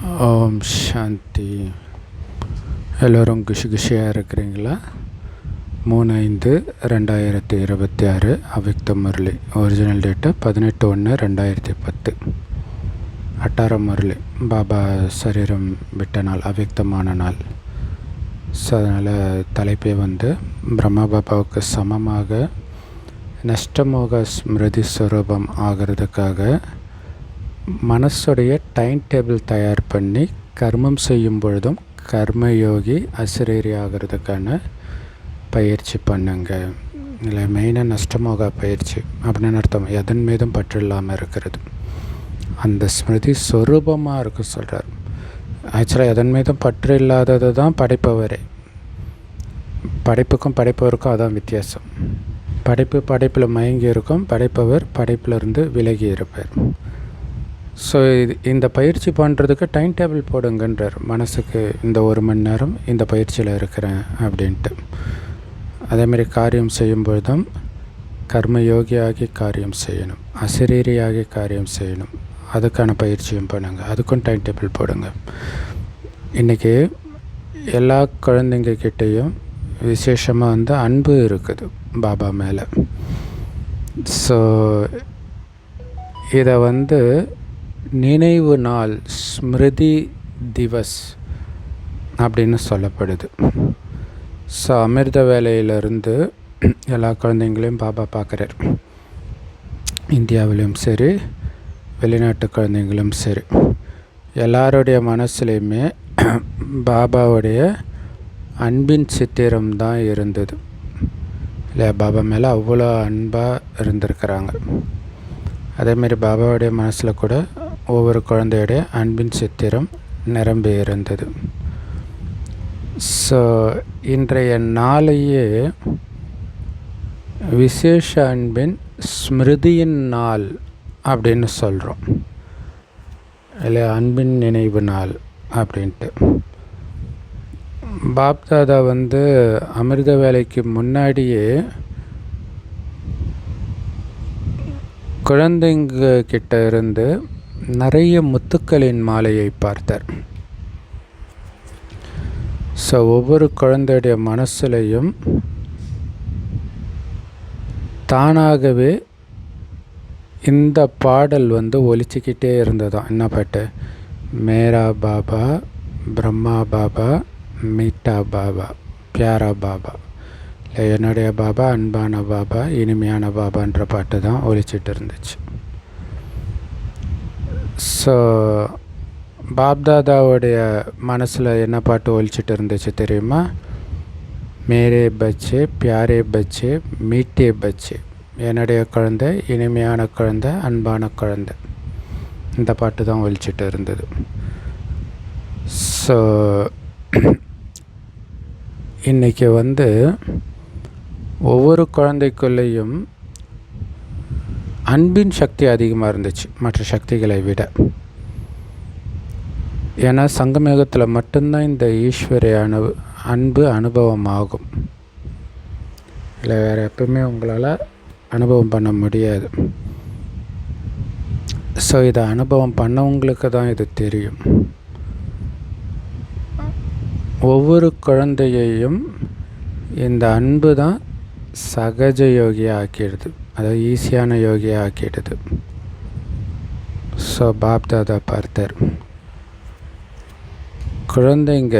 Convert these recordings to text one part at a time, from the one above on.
ஓம் சாந்தி. எல்லோரும் குஷியாக இருக்கிறீங்களா? 3/5/2026 அவ்யக்த முரளி. Original date 18/1/2010. அட்டார முரளி. பாபா சரீரம் விட்ட நாள், அவ்யக்தமான நாள். ஸோ அதனால் தலைப்பே பிரம்மா பாபாவுக்கு சமமாக நஷ்டமோக ஸ்மிருதி ஸ்வரூபம் ஆகிறதுக்காக மனசுடைய டைம் டேபிள் தயார் பண்ணி கர்மம் செய்யும் பொழுதும் கர்மயோகி அசிரேரி ஆகிறதுக்கான பயிற்சி பண்ணுங்க. இல்லை மெயினாக நஷ்டமோக பயிற்சி அப்படின்னு அர்த்தம். எதன் மீதும் பற்று இல்லாமல் இருக்கிறது, அந்த ஸ்மிருதி ஸ்வரூபமாக இருக்க சொல்கிறார். ஆக்சுவலாக எதன் மீதும் பற்று இல்லாதது தான் படைப்பவரே. படைப்புக்கும் படைப்பவருக்கும் அதான் வித்தியாசம். படைப்பில் மயங்கி இருக்கும், படைப்பவர் படைப்பிலிருந்து விலகி இருப்பார். ஸோ இந்த பயிற்சி பண்ணுறதுக்கு டைம் டேபிள் போடுங்கன்றார். மனசுக்கு இந்த 1 மணி நேரம் இந்த பயிற்சியில் இருக்கிறேன் அப்படின்ட்டு. அதேமாதிரி காரியம் செய்யும்பொழுதும் கர்மயோகியாகி காரியம் செய்யணும், அசரீரியாகி காரியம் செய்யணும். அதுக்கான பயிற்சியும் பண்ணுங்க, அதுக்கும் டைம் டேபிள் போடுங்க. இன்றைக்கி எல்லா குழந்தைங்கக்கிட்டேயும் விசேஷமாக அன்பு இருக்குது பாபா மேலே. ஸோ இதை நினைவு நாள், ஸ்மிருதி திவஸ் அப்படின்னு சொல்லப்படுது. ஸோ அமிர்த வேலையிலிருந்து எல்லா குழந்தைங்களையும் பாபா பார்க்குறார். இந்தியாவிலும் சரி, வெளிநாட்டு குழந்தைங்களும் சரி, எல்லாருடைய மனசுலையுமே பாபாவுடைய அன்பின் சித்திரம் தான் இருந்தது. இல்லை, பாபா மேலே அவ்வளோ அன்பாக இருந்திருக்கிறாங்க. அதேமாரி பாபாவுடைய மனசில் கூட ஒவ்வொரு குழந்தையுடைய அன்பின் சித்திரம் நிரம்பி இருந்தது. ஸோ இன்றைய நாளையே விசேஷ அன்பின் ஸ்மிருதியின் நாள் அப்படின்னு சொல்கிறோம். இல்லை, அன்பின் நினைவு நாள் அப்படின்ட்டு. பாப்தாதா அமிர்த வேலைக்கு முன்னாடியே குழந்தைங்க கிட்ட இருந்து நிறைய முத்துக்களின் மாலையை பார்த்தார். ஸோ ஒவ்வொரு குழந்தையுடைய மனசுலையும் தானாகவே இந்த பாடல் ஒலிச்சிக்கிட்டே இருந்ததாம். என்ன பாட்டு? மேரா பாபா, பிரம்மா பாபா, மீட்டா பாபா, பியாரா பாபா. இல்லை, என்னுடைய பாபா, அன்பான பாபா, இனிமையான பாபான்ற பாட்டு தான் ஒலிச்சிட்டு இருந்துச்சு. ஸோ பாப்தாதாவுடைய மனசில் என்ன பாட்டு ஒலிச்சிட்டு இருந்துச்சு தெரியுமா? மேரே பச்சே, பியாரே பச்சே, மீட்டே பச்சே. என்னுடைய குழந்தை, இனிமையான குழந்தை, அன்பான குழந்தை. இந்த பாட்டு தான் ஒலிச்சிட்டு இருந்தது. ஸோ இன்றைக்கி ஒவ்வொரு குழந்தைக்குள்ளேயும் அன்பின் சக்தி அதிகமாக இருந்துச்சு மற்ற சக்திகளை விட. ஏன்னா சங்கமயுகத்தில் மட்டும்தான் இந்த ஈஸ்வரிய அன்பு அனுபவம் ஆகும். இல்லை, வேறு எப்பவுமே உங்களால் அனுபவம் பண்ண முடியாது. ஸோ இதை அனுபவம் பண்ணவங்களுக்கு தான் இது தெரியும். ஒவ்வொரு குழந்தையையும் இந்த அன்பு தான் சகஜ யோகியாக ஆக்கிடுது, அதாவது ஈஸியான யோகியாக ஆக்கிடுது. ஸோ பாப்தாதா பார்த்தார், குழந்தைங்க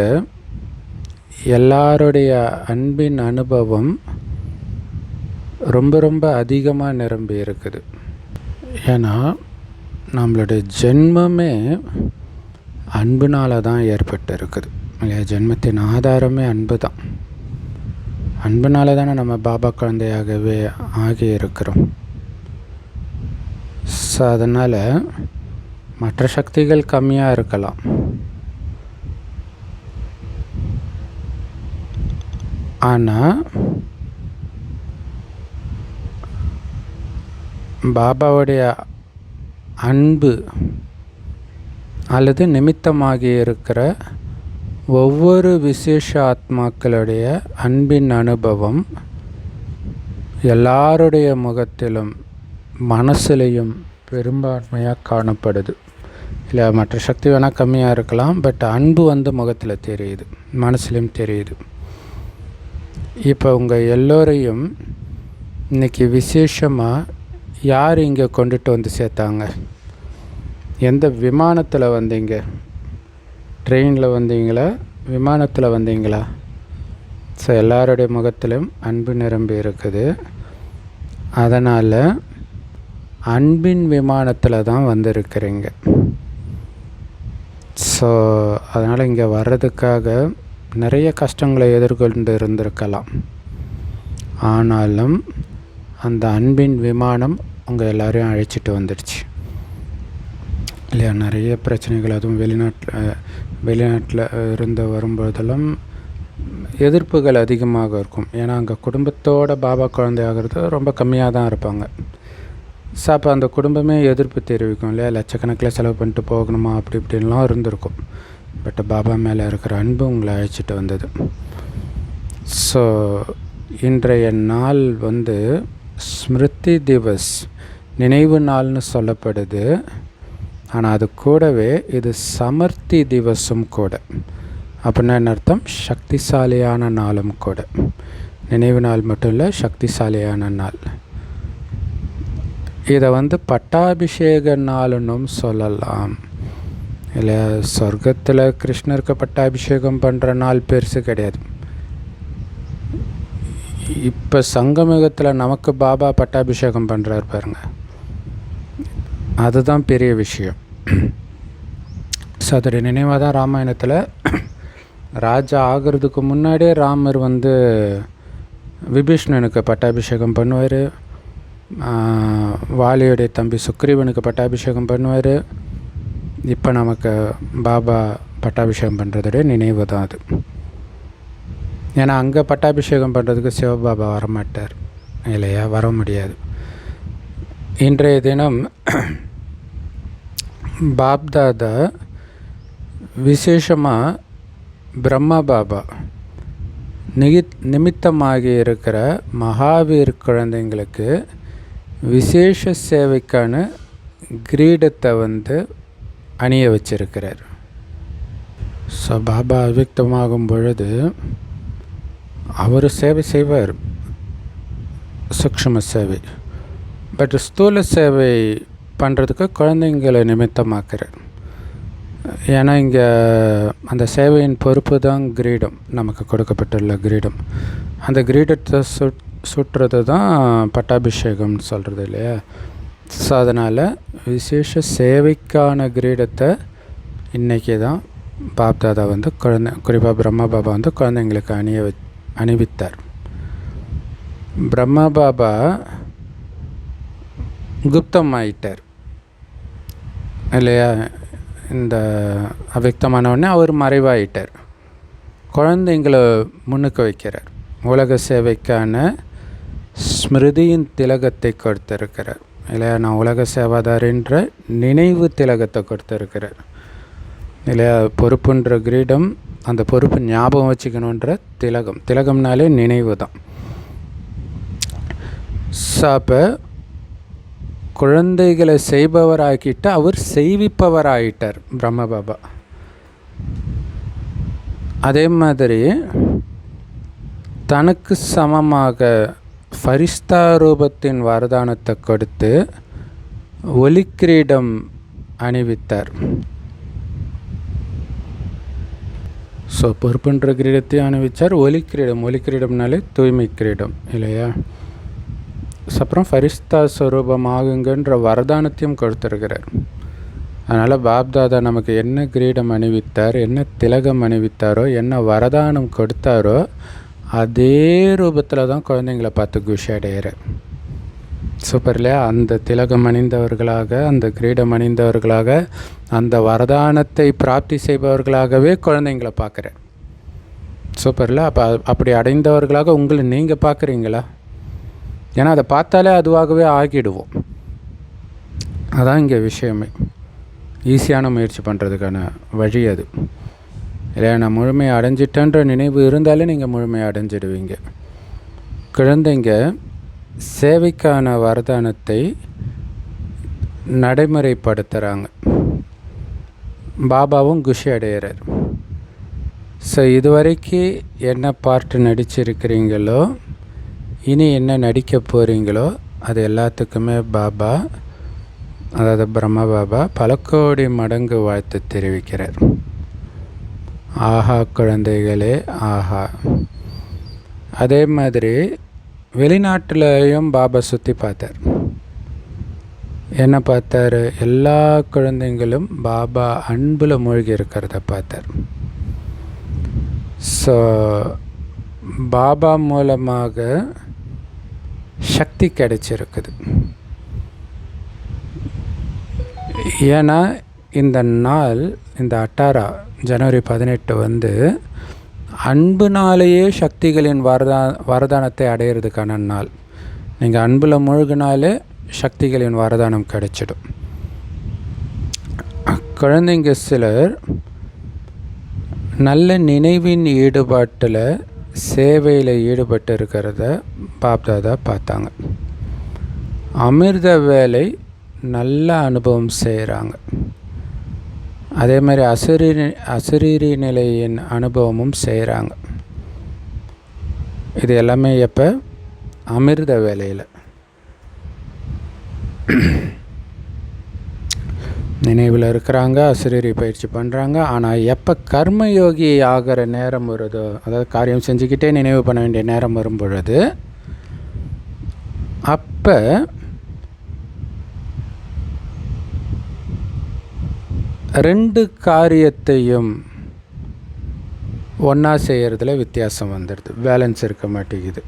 எல்லாருடைய அன்பின் அனுபவம் ரொம்ப ரொம்ப அதிகமாக நிரம்பி இருக்குது. ஏன்னா நம்மளுடைய ஜென்மமே அன்புனால தான் ஏற்பட்டு இருக்குது. இல்லையா? ஜென்மத்தின் ஆதாரமே அன்பு தான். அன்புனால தானே நம்ம பாபா குழந்தையாகவே ஆகி இருக்கிறோம். ஸோ அதனால் மற்ற சக்திகள் கம்மியாக இருக்கலாம், ஆனால் பாபாவுடைய அன்பு அல்லது நிமித்தமாகி இருக்கிற ஒவ்வொரு விசேஷ ஆத்மாக்களுடைய அன்பின் அனுபவம் எல்லாருடைய முகத்திலும் மனசுலையும் பெரும்பான்மையாக காணப்படுது. இல்லை மற்ற சக்தி வேணால் கம்மியாக இருக்கலாம், பட் அன்பு வந்து முகத்தில் தெரியுது, மனசுலையும் தெரியுது. இப்போ உங்கள் எல்லோரையும் இன்றைக்கி விசேஷமாக யார் இங்கே கொண்டுட்டு வந்து சேர்த்தாங்க? எந்த விமானத்தில் வந்தீங்க? ட்ரெயினில் வந்தீங்களா, விமானத்தில் வந்தீங்களா? ஸோ எல்லாருடைய முகத்திலும் அன்பு நிரம்பி இருக்குது. அதனால் அன்பின் விமானத்தில் தான் வந்திருக்கிறீங்க. ஸோ அதனால் இங்கே வர்றதுக்காக நிறைய கஷ்டங்களை எதிர்கொண்டு இருந்திருக்கலாம். ஆனாலும் அந்த அன்பின் விமானம் உங்கள் எல்லோரையும் அழைச்சிட்டு வந்துடுச்சு இல்லையா? நிறைய பிரச்சனைகள், அதுவும் வெளிநாட்டில் இருந்து வரும்போதெல்லாம் எதிர்ப்புகள் அதிகமாக இருக்கும். ஏன்னா அங்கே குடும்பத்தோட பாபா குழந்தையாகிறது ரொம்ப கம்மியாக தான் இருப்பாங்க. ஸோ அப்போ அந்த குடும்பமே எதிர்ப்பு தெரிவிக்கும் இல்லையா? லட்சக்கணக்கில் செலவு பண்ணிட்டு போகணுமா அப்படி இப்படின்லாம் இருந்திருக்கும். பட் பாபா மேலே இருக்கிற அன்பு உங்களை அழைச்சிட்டு வந்தது. ஸோ இன்றைய நாள் வந்து ஸ்மிருதி திவஸ், நினைவு நாள்னு சொல்லப்படுது. ஆனால் அது கூடவே இது சமர்த்தி திவஸும் கூட. அப்படின்னா என்ன அர்த்தம்? சக்திசாலியான நாளும் கூட. நினைவு நாள் மட்டும் இல்லை, சக்திசாலியான நாள். இதை வந்து பட்டாபிஷேக நாளுன்னும் சொல்லலாம் இல்லை? சொர்க்கத்தில் கிருஷ்ணருக்கு பட்டாபிஷேகம் பண்ணுற நாள் பெருசு கிடையாது. இப்போ சங்கமிகத்தில் நமக்கு பாபா பட்டாபிஷேகம் பண்ணுறார் பாருங்க, அதுதான் பெரிய விஷயம். ஸோ அதோடைய நினைவாக தான் ராமாயணத்தில் ராஜா ஆகிறதுக்கு முன்னாடியே ராமர் வந்து விபீஷ்ணனுக்கு பட்டாபிஷேகம் பண்ணுவார், வாலியுடைய தம்பி சுக்ரீவனுக்கு பட்டாபிஷேகம் பண்ணுவார். இப்போ நமக்கு பாபா பட்டாபிஷேகம் பண்ணுறதுடைய நினைவு தான் அது. ஏன்னா அங்கே பட்டாபிஷேகம் பண்ணுறதுக்கு சிவபாபா வரமாட்டார் இல்லையா? வர முடியாது. இன்றைய தினம் பாப்தாதா விசேஷமாக பிரம்மா பாபா நிமித்தமாகி இருக்கிற மகாவீர் குழந்தைங்களுக்கு விசேஷ சேவைக்கான கிரீடத்தை வந்து அணிய வச்சிருக்கிறார். ஸோ பாபா அவ்வியக்தமாகும் பொழுது அவர் சேவை செய்வார், சூக்ஷ்ம சேவை. பட் ஸ்தூல சேவை பண்ணுறதுக்கு குழந்தைங்களை நிமித்தமாக்குறார். ஏன்னா இங்கே அந்த சேவையின் பொறுப்பு தான் கிரீடம், நமக்கு கொடுக்கப்பட்டுள்ள கிரீடம். அந்த கிரீடத்தை சுற்றுறது தான் பட்டாபிஷேகம்னு சொல்கிறது இல்லையா? ஸோ அதனால் விசேஷ சேவைக்கான கிரீடத்தை இன்றைக்கி தான் பாப்தாதா வந்து குறிப்பாக பிரம்மா பாபா வந்து குழந்தைங்களுக்கு அணிவித்தார். பிரம்மா பாபா குப்தம் ஆயிட்டார் இல்லையா? இந்த அவ்வியக்தமானவுடனே அவர் மறைவாயிட்டார். குழந்தைங்களை முன்னுக்கு வைக்கிறார். உலக சேவைக்கான ஸ்மிருதியின் திலகத்தை கொடுத்திருக்கிறார் இல்லையா? நான் உலக சேவாதாரின்ற நினைவு திலகத்தை கொடுத்திருக்கிறார் இல்லையா? பொறுப்புன்ற கிரீடம், அந்த பொறுப்பு ஞாபகம் வச்சுக்கணுன்ற திலகம். திலகம்னாலே நினைவு தான். அப்போ குழந்தைகளை செய்பவராக்கிட்டு அவர் செய்விப்பவராயிட்டார் பிரம்ம பாபா. அதே மாதிரி தனக்கு சமமாக ஃபரிஸ்தா ரூபத்தின் வரதானத்தை கொடுத்து ஒலிக்கிரீடம் அணிவித்தார். ஸோ பொறுப்புன்ற கிரீடத்தையும் அணிவித்தார். ஒலிக்கிரீடம்னாலே தூய்மை கிரீடம் இல்லையா? அப்புறம் ஃபரிஸ்தா ஸ்வரூபம் ஆகுங்கன்ற வரதானத்தையும் கொடுத்துருக்கிறார். அதனால் பாப்தாதா நமக்கு என்ன கிரீடம் அணிவித்தார், என்ன திலகம் அணிவித்தாரோ, என்ன வரதானம் கொடுத்தாரோ அதே ரூபத்தில் தான் குழந்தைங்களை பார்த்து குஷி அடைகிறார். சூப்பர் இல்லையா? அந்த திலகம் அணிந்தவர்களாக, அந்த கிரீடம் அணிந்தவர்களாக, அந்த வரதானத்தை பிராப்தி செய்பவர்களாகவே குழந்தைங்களை பார்க்குறார். சூப்பர் இல்லை? அப்படி அடைந்தவர்களாக உங்களை நீங்கள் பார்க்குறீங்களா? ஏன்னா அதை பார்த்தாலே அதுவாகவே ஆகிடுவோம். அதான் இங்கே விஷயமே. ஈஸியான முயற்சி பண்ணுறதுக்கான வழி அது இல்லையா? நான் முழுமையை அடைஞ்சிட்டேன்ற நினைவு இருந்தாலே நீங்கள் முழுமையை அடைஞ்சிடுவீங்க. குழந்தைங்க சேவைக்கான வரதானத்தை நடைமுறைப்படுத்துகிறாங்க பாபாவும் குஷி அடைகிறார். ஸோ இதுவரைக்கும் என்ன பார்ட்டு நடிச்சிருக்கிறீங்களோ, இனி என்ன நடிக்க போகிறீங்களோ அது எல்லாத்துக்குமே பாபா, அதாவது பிரம்மா பாபா பல கோடி மடங்கு வாழ்த்து தெரிவிக்கிறார். ஆஹா குழந்தைகளே ஆஹா. அதே மாதிரி வெளிநாட்டிலையும் பாபா சுற்றி பார்த்தார். என்ன பார்த்தார்? எல்லா குழந்தைங்களும் பாபா அன்பில் மூழ்கி இருக்கிறத பார்த்தார். ஸோ பாபா மூலமாக சக்தி கிடைச்சிருக்குது. ஏன்னா இந்த நாள், இந்த 18 ஜனவரி 18 அன்புனாலேயே சக்திகளின் வரதானத்தை அடையிறதுக்கான நாள். நீங்கள் அன்பில் மூழ்கினாலே சக்திகளின் வரதானம் கிடைச்சிடும். குழந்தைங்க சிலர் நல்ல நினைவின் ஈடுபாட்டில், சேவையில் ஈடுபட்டு இருக்கிறத பாப்தாதா பார்த்தாங்க. அமிர்த வேலை நல்ல அனுபவம் செய்கிறாங்க. அதே மாதிரி அசரீரி நிலையின் அனுபவமும் செய்கிறாங்க. இது எல்லாமே எப்போ? அமிர்த வேலையில். நினைவில் இருக்கிறாங்க, அசரீரி பயிற்சி பண்ணுறாங்க. ஆனால் எப்போ கர்மயோகி ஆகிற நேரம் வருதோ, அதாவது காரியம் செஞ்சுக்கிட்டே நினைவு பண்ண வேண்டிய நேரம் வரும் பொழுது, அப்போ ரெண்டு காரியத்தையும் ஒன்றா செய்கிறதுல வித்தியாசம் வந்துடுது. பேலன்ஸ் இருக்க மாட்டேங்குது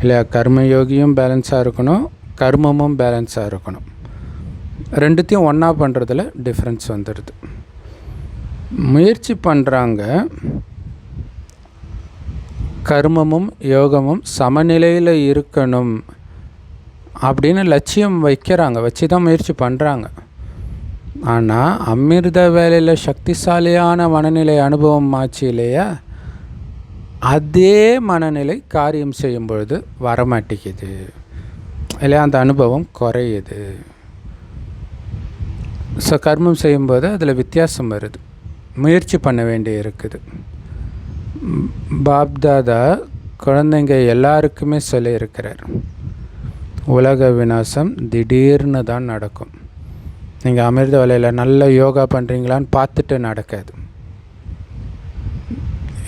இல்லையா? கர்மயோகியும் பேலன்ஸாக இருக்கணும், கர்மமும் பேலன்ஸாக இருக்கணும். ரெண்டுத்தையும் ஒன்றா பண்ணுறதுல டிஃப்ரென்ஸ் வந்துடுது. முயற்சி பண்ணுறாங்க, கர்மமும் யோகமும் சமநிலையில் இருக்கணும் அப்படின்னு லட்சியம் வைக்கிறாங்க, வச்சு தான் முயற்சி பண்ணுறாங்க. ஆனால் அமிர்த வேலையில் சக்திசாலியான மனநிலை அனுபவம் ஆச்சு இல்லையா? அதே மனநிலை காரியம் செய்யும் பொழுது வரமாட்டேங்குது இல்லையா? அந்த அனுபவம் குறையுது. ஸோ கர்மம் செய்யும்போது அதில் வித்தியாசம் வருது, முயற்சி பண்ண வேண்டி இருக்குது. பாப்தாதா குழந்தைங்க எல்லாருக்குமே சொல்லியிருக்கிறார், உலக விநாசம் திடீர்னு தான் நடக்கும். நீங்கள் அமிர்த வேலையில் நல்ல யோகா பண்ணுறீங்களான்னு பார்த்துட்டு நடக்காது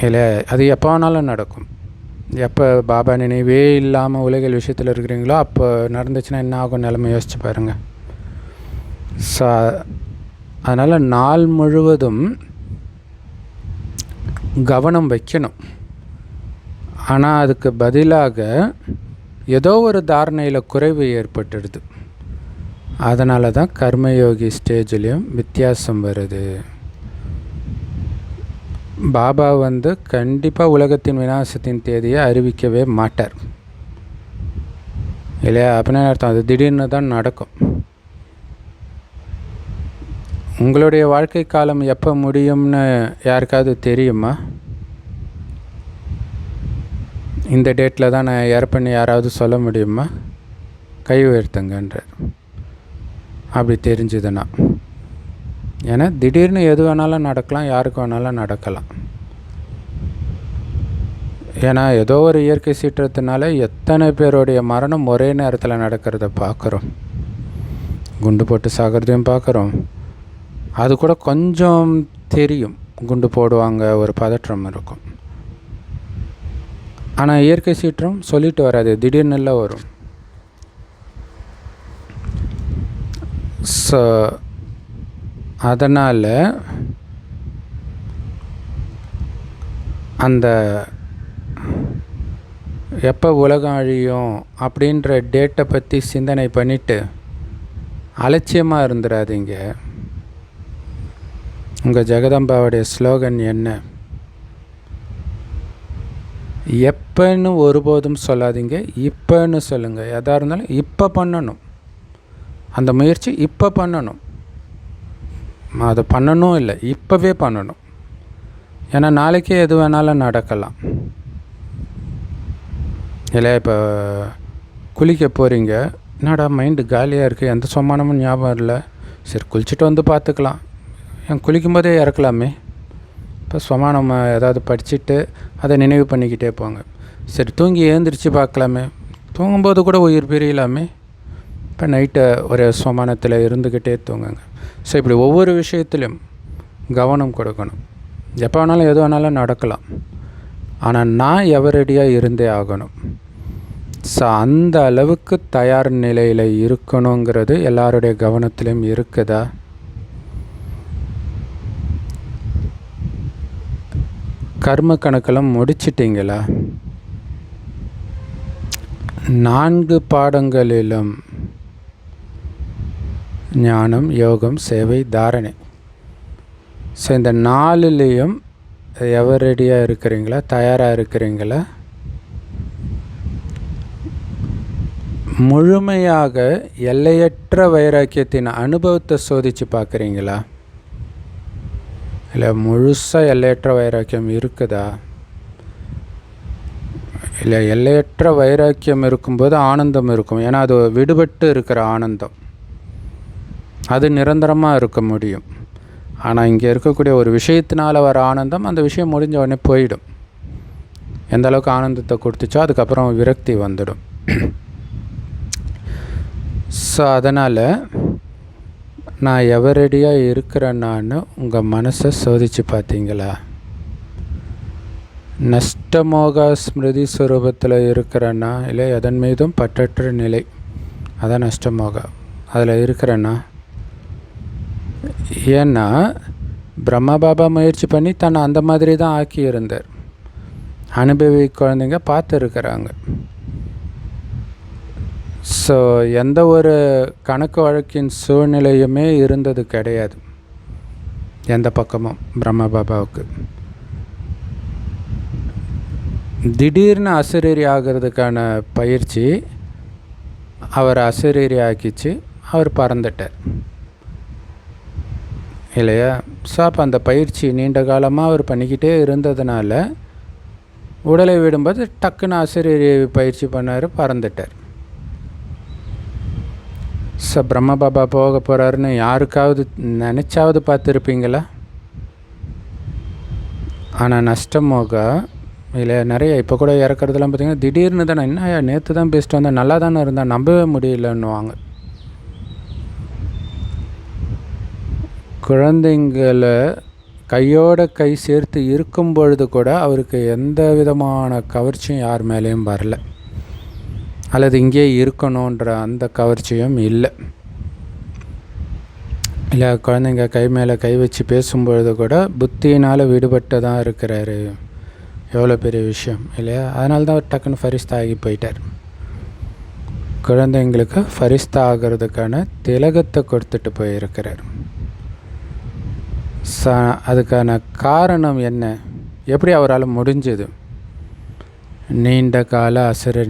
இல்லை, அது எப்போ வேணாலும் நடக்கும். எப்போ பாபா நினைவே இல்லாமல் உலகில் விஷயத்தில் இருக்கிறீங்களோ அப்போ நடந்துச்சுன்னா என்ன ஆகும் நிலைமை யோசிச்சு பாருங்கள். ஸோ அதனால் நாள் முழுவதும் கவனம் வைக்கணும். ஆனால் அதுக்கு பதிலாக ஏதோ ஒரு தாரணையில் குறைவு ஏற்பட்டுடுது. அதனால தான் கர்மயோகி ஸ்டேஜ்லேயும் வித்தியாசம் வருது. பாபா கண்டிப்பாக உலகத்தின் விநாசத்தின் தேதியை அறிவிக்கவே மாட்டார் இல்லையா? அப்படின்னு அர்த்தம் அது திடீர்னு தான் நடக்கும். உங்களுடைய வாழ்க்கை காலம் எப்போ முடியும்னு யாருக்காவது தெரியுமா? இந்த டேட்டில் தான் நான் இறப்பேன்னு யாராவது சொல்ல முடியுமா? கை உயர்த்துங்கன்றார். அப்படி தெரிஞ்சுதுன்னா, ஏன்னா திடீர்னு எது வேணாலும் நடக்கலாம், யாருக்கு வேணாலும் நடக்கலாம். ஏன்னா ஏதோ ஒரு இயற்கை சீற்றத்தினால எத்தனை பேருடைய மரணம் ஒரே நேரத்தில் நடக்கிறத பார்க்குறோம். குண்டு போட்டு சாகிறதையும் பார்க்குறோம். அது கூட கொஞ்சம் தெரியும், குண்டு போடுவாங்க, ஒரு பதற்றம் இருக்கும். ஆனால் இயற்கை சீற்றம் சொல்லிட்டு வராது, திடீர்னு வரும். ஸோ அதனால் அந்த எப்போ உலகம் அழியும் அப்படின்ற டேட்டை பற்றி சிந்தனை பண்ணிவிட்டு அலட்சியமாக இருந்துடாதீங்க. உங்கள் ஜெகதம்பாவுடைய ஸ்லோகன் என்ன? எப்போன்னு ஒருபோதும் சொல்லாதீங்க, இப்போன்னு சொல்லுங்கள். எதாக இருந்தாலும் இப்போ பண்ணணும், அந்த முயற்சி இப்போ பண்ணணும். அதை பண்ணணும் இல்லை, இப்போவே பண்ணணும். ஏன்னா நாளைக்கே எது வேணாலும் நடக்கலாம் இல்லை? இப்போ குளிக்க போகிறீங்க, என்னடா மைண்டு காலியாக இருக்குது, எந்த சொமானமும் ஞாபகம் இல்லை, சரி குளிச்சுட்டு பார்த்துக்கலாம், குளிக்கும்போதே இறக்கலாமே. இப்போ ஸ்வமானம் ஏதாவது படிச்சுட்டு அதை நினைவு பண்ணிக்கிட்டே போங்க. சரி, தூங்கி எழுந்திரிச்சு பார்க்கலாமே, தூங்கும்போது கூட உயிர் பிரியலாமே. இப்போ நைட்டை ஒரு ஸ்வமானத்தில் இருந்துக்கிட்டே தூங்குங்க. ஸோ இப்படி ஒவ்வொரு விஷயத்துலையும் கவனம் கொடுக்கணும். எப்போ வேணாலும் எது வேணாலும் நடக்கலாம், ஆனால் நான் எவரடியாக இருந்தே ஆகணும். ஸோ அந்த அளவுக்கு தயார் நிலையில் இருக்கணுங்கிறது எல்லாருடைய கவனத்திலையும் இருக்குதா? கர்ம கணக்கெல்லாம் முடிச்சிட்டிங்களா? 4 பாடங்களிலும் ஞானம், யோகம், சேவை, தாரணை. ஸோ இந்த 4லேயும் எவரடியாக இருக்கிறீங்களா? தயாராக இருக்கிறீங்களா? முழுமையாக எல்லையற்ற வைராக்கியத்தின் அனுபவத்தை சோதித்து பார்க்குறீங்களா? இல்லை முழுசாக எல்லையற்ற வைராக்கியம் இருக்குதா? இல்லை எல்லையற்ற வைராக்கியம் இருக்கும்போது ஆனந்தம் இருக்கும். ஏன்னா அது விடுபட்டு இருக்கிற ஆனந்தம், அது நிரந்தரமாக இருக்க முடியும். ஆனால் இங்கே இருக்கக்கூடிய ஒரு விஷயத்தினால் வர ஆனந்தம் அந்த விஷயம் முடிஞ்ச உடனே போயிடும். எந்த அளவுக்கு ஆனந்தத்தை கொடுத்துச்சோ அதுக்கப்புறம் விரக்தி வந்துடும். ஸோ அதனால் நான் எவரடியாக இருக்கிறேன்னான்னு உங்கள் மனசை சோதித்து பார்த்தீங்களா? நஷ்டமோக ஸ்மிருதி ஸ்வரூபத்தில் இருக்கிறேன்னா, இல்லை எதன் மீதும் பற்றற்ற நிலை, அதான் நஷ்டமோக, அதில் இருக்கிறேன்னா. ஏன்னா பிரம்மபாபா முயற்சி பண்ணி தன்னை அந்த மாதிரி தான் ஆக்கி இருந்தார். அனுபவி குழந்தைங்க பார்த்துருக்குறாங்க. ஸோ எந்த ஒரு கணக்கு வழக்கின் சூழ்நிலையுமே இருந்தது கிடையாது எந்த பக்கமும் பிரம்மபாபாவுக்கு. திடீர்னு அசரீரி ஆகிறதுக்கான பயிற்சி அவர் அசரீரி ஆக்கிச்சு, அவர் பறந்துட்டார் இல்லையா? ஸோ அப்போ அந்த பயிற்சி நீண்ட காலமாக அவர் பண்ணிக்கிட்டே இருந்ததுனால உடலை விடும்போது டக்குன்னு அசரீரி பயிற்சி பண்ணார், பறந்துட்டார். ஸோ பிரம்மபாபா போக போகிறாருன்னு யாருக்காவது நினச்சாவது பார்த்துருப்பீங்களா? ஆனால் நஷ்டமோகா இல்லை நிறைய இப்போ கூட இறக்குறதுலாம் பார்த்திங்கன்னா திடீர்னு தானே, என்ன நேற்று தான் பேசிட்டு வந்தேன், நல்லா தானே இருந்தால், நம்பவே முடியலன்னுவாங்க. குழந்தைங்களை கையோட கை சேர்த்து இருக்கும் பொழுது கூட அவருக்கு எந்த விதமான கவர்ச்சியும் யார் மேலேயும் வரல, அல்லது இங்கே இருக்கணுன்ற அந்த கவர்ச்சியும் இல்லை. இல்லை குழந்தைங்க கை மேலே கை வச்சு பேசும்பொழுது கூட புத்தியினால் விடுபட்டு தான் இருக்கிறாரு. எவ்வளோ பெரிய விஷயம் இல்லையா? அதனால தான் அவர் டக்குன்னு ஃபரிஸ்தா ஆகி போயிட்டார். குழந்தைங்களுக்கு ஃபரிஸ்தா ஆகிறதுக்கான திலகத்தை கொடுத்துட்டு போயிருக்கிறார். அதுக்கான காரணம் என்ன? எப்படி அவரால் முடிஞ்சது? நீண்ட கால அசுர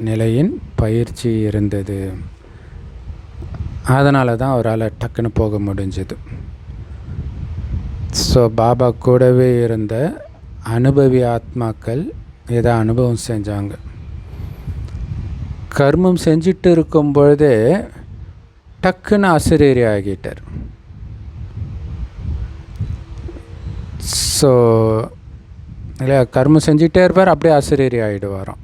நிலையின் பயிற்சி இருந்தது. அதனால தான் அவரால் டக்குன்னு போக முடிஞ்சது. ஸோ பாபா கூடவே இருந்த அனுபவி ஆத்மாக்கள் ஏதோ அனுபவம் செஞ்சாங்க. கர்மம் செஞ்சுட்டு இருக்கும் பொழுதே டக்குன்னு அசரீரி ஆகிட்டார். ஸோ இல்லையா, கர்மம் செஞ்சிட்டே இருப்பார், அப்படியே அசரீரி ஆகிடுவாராம்.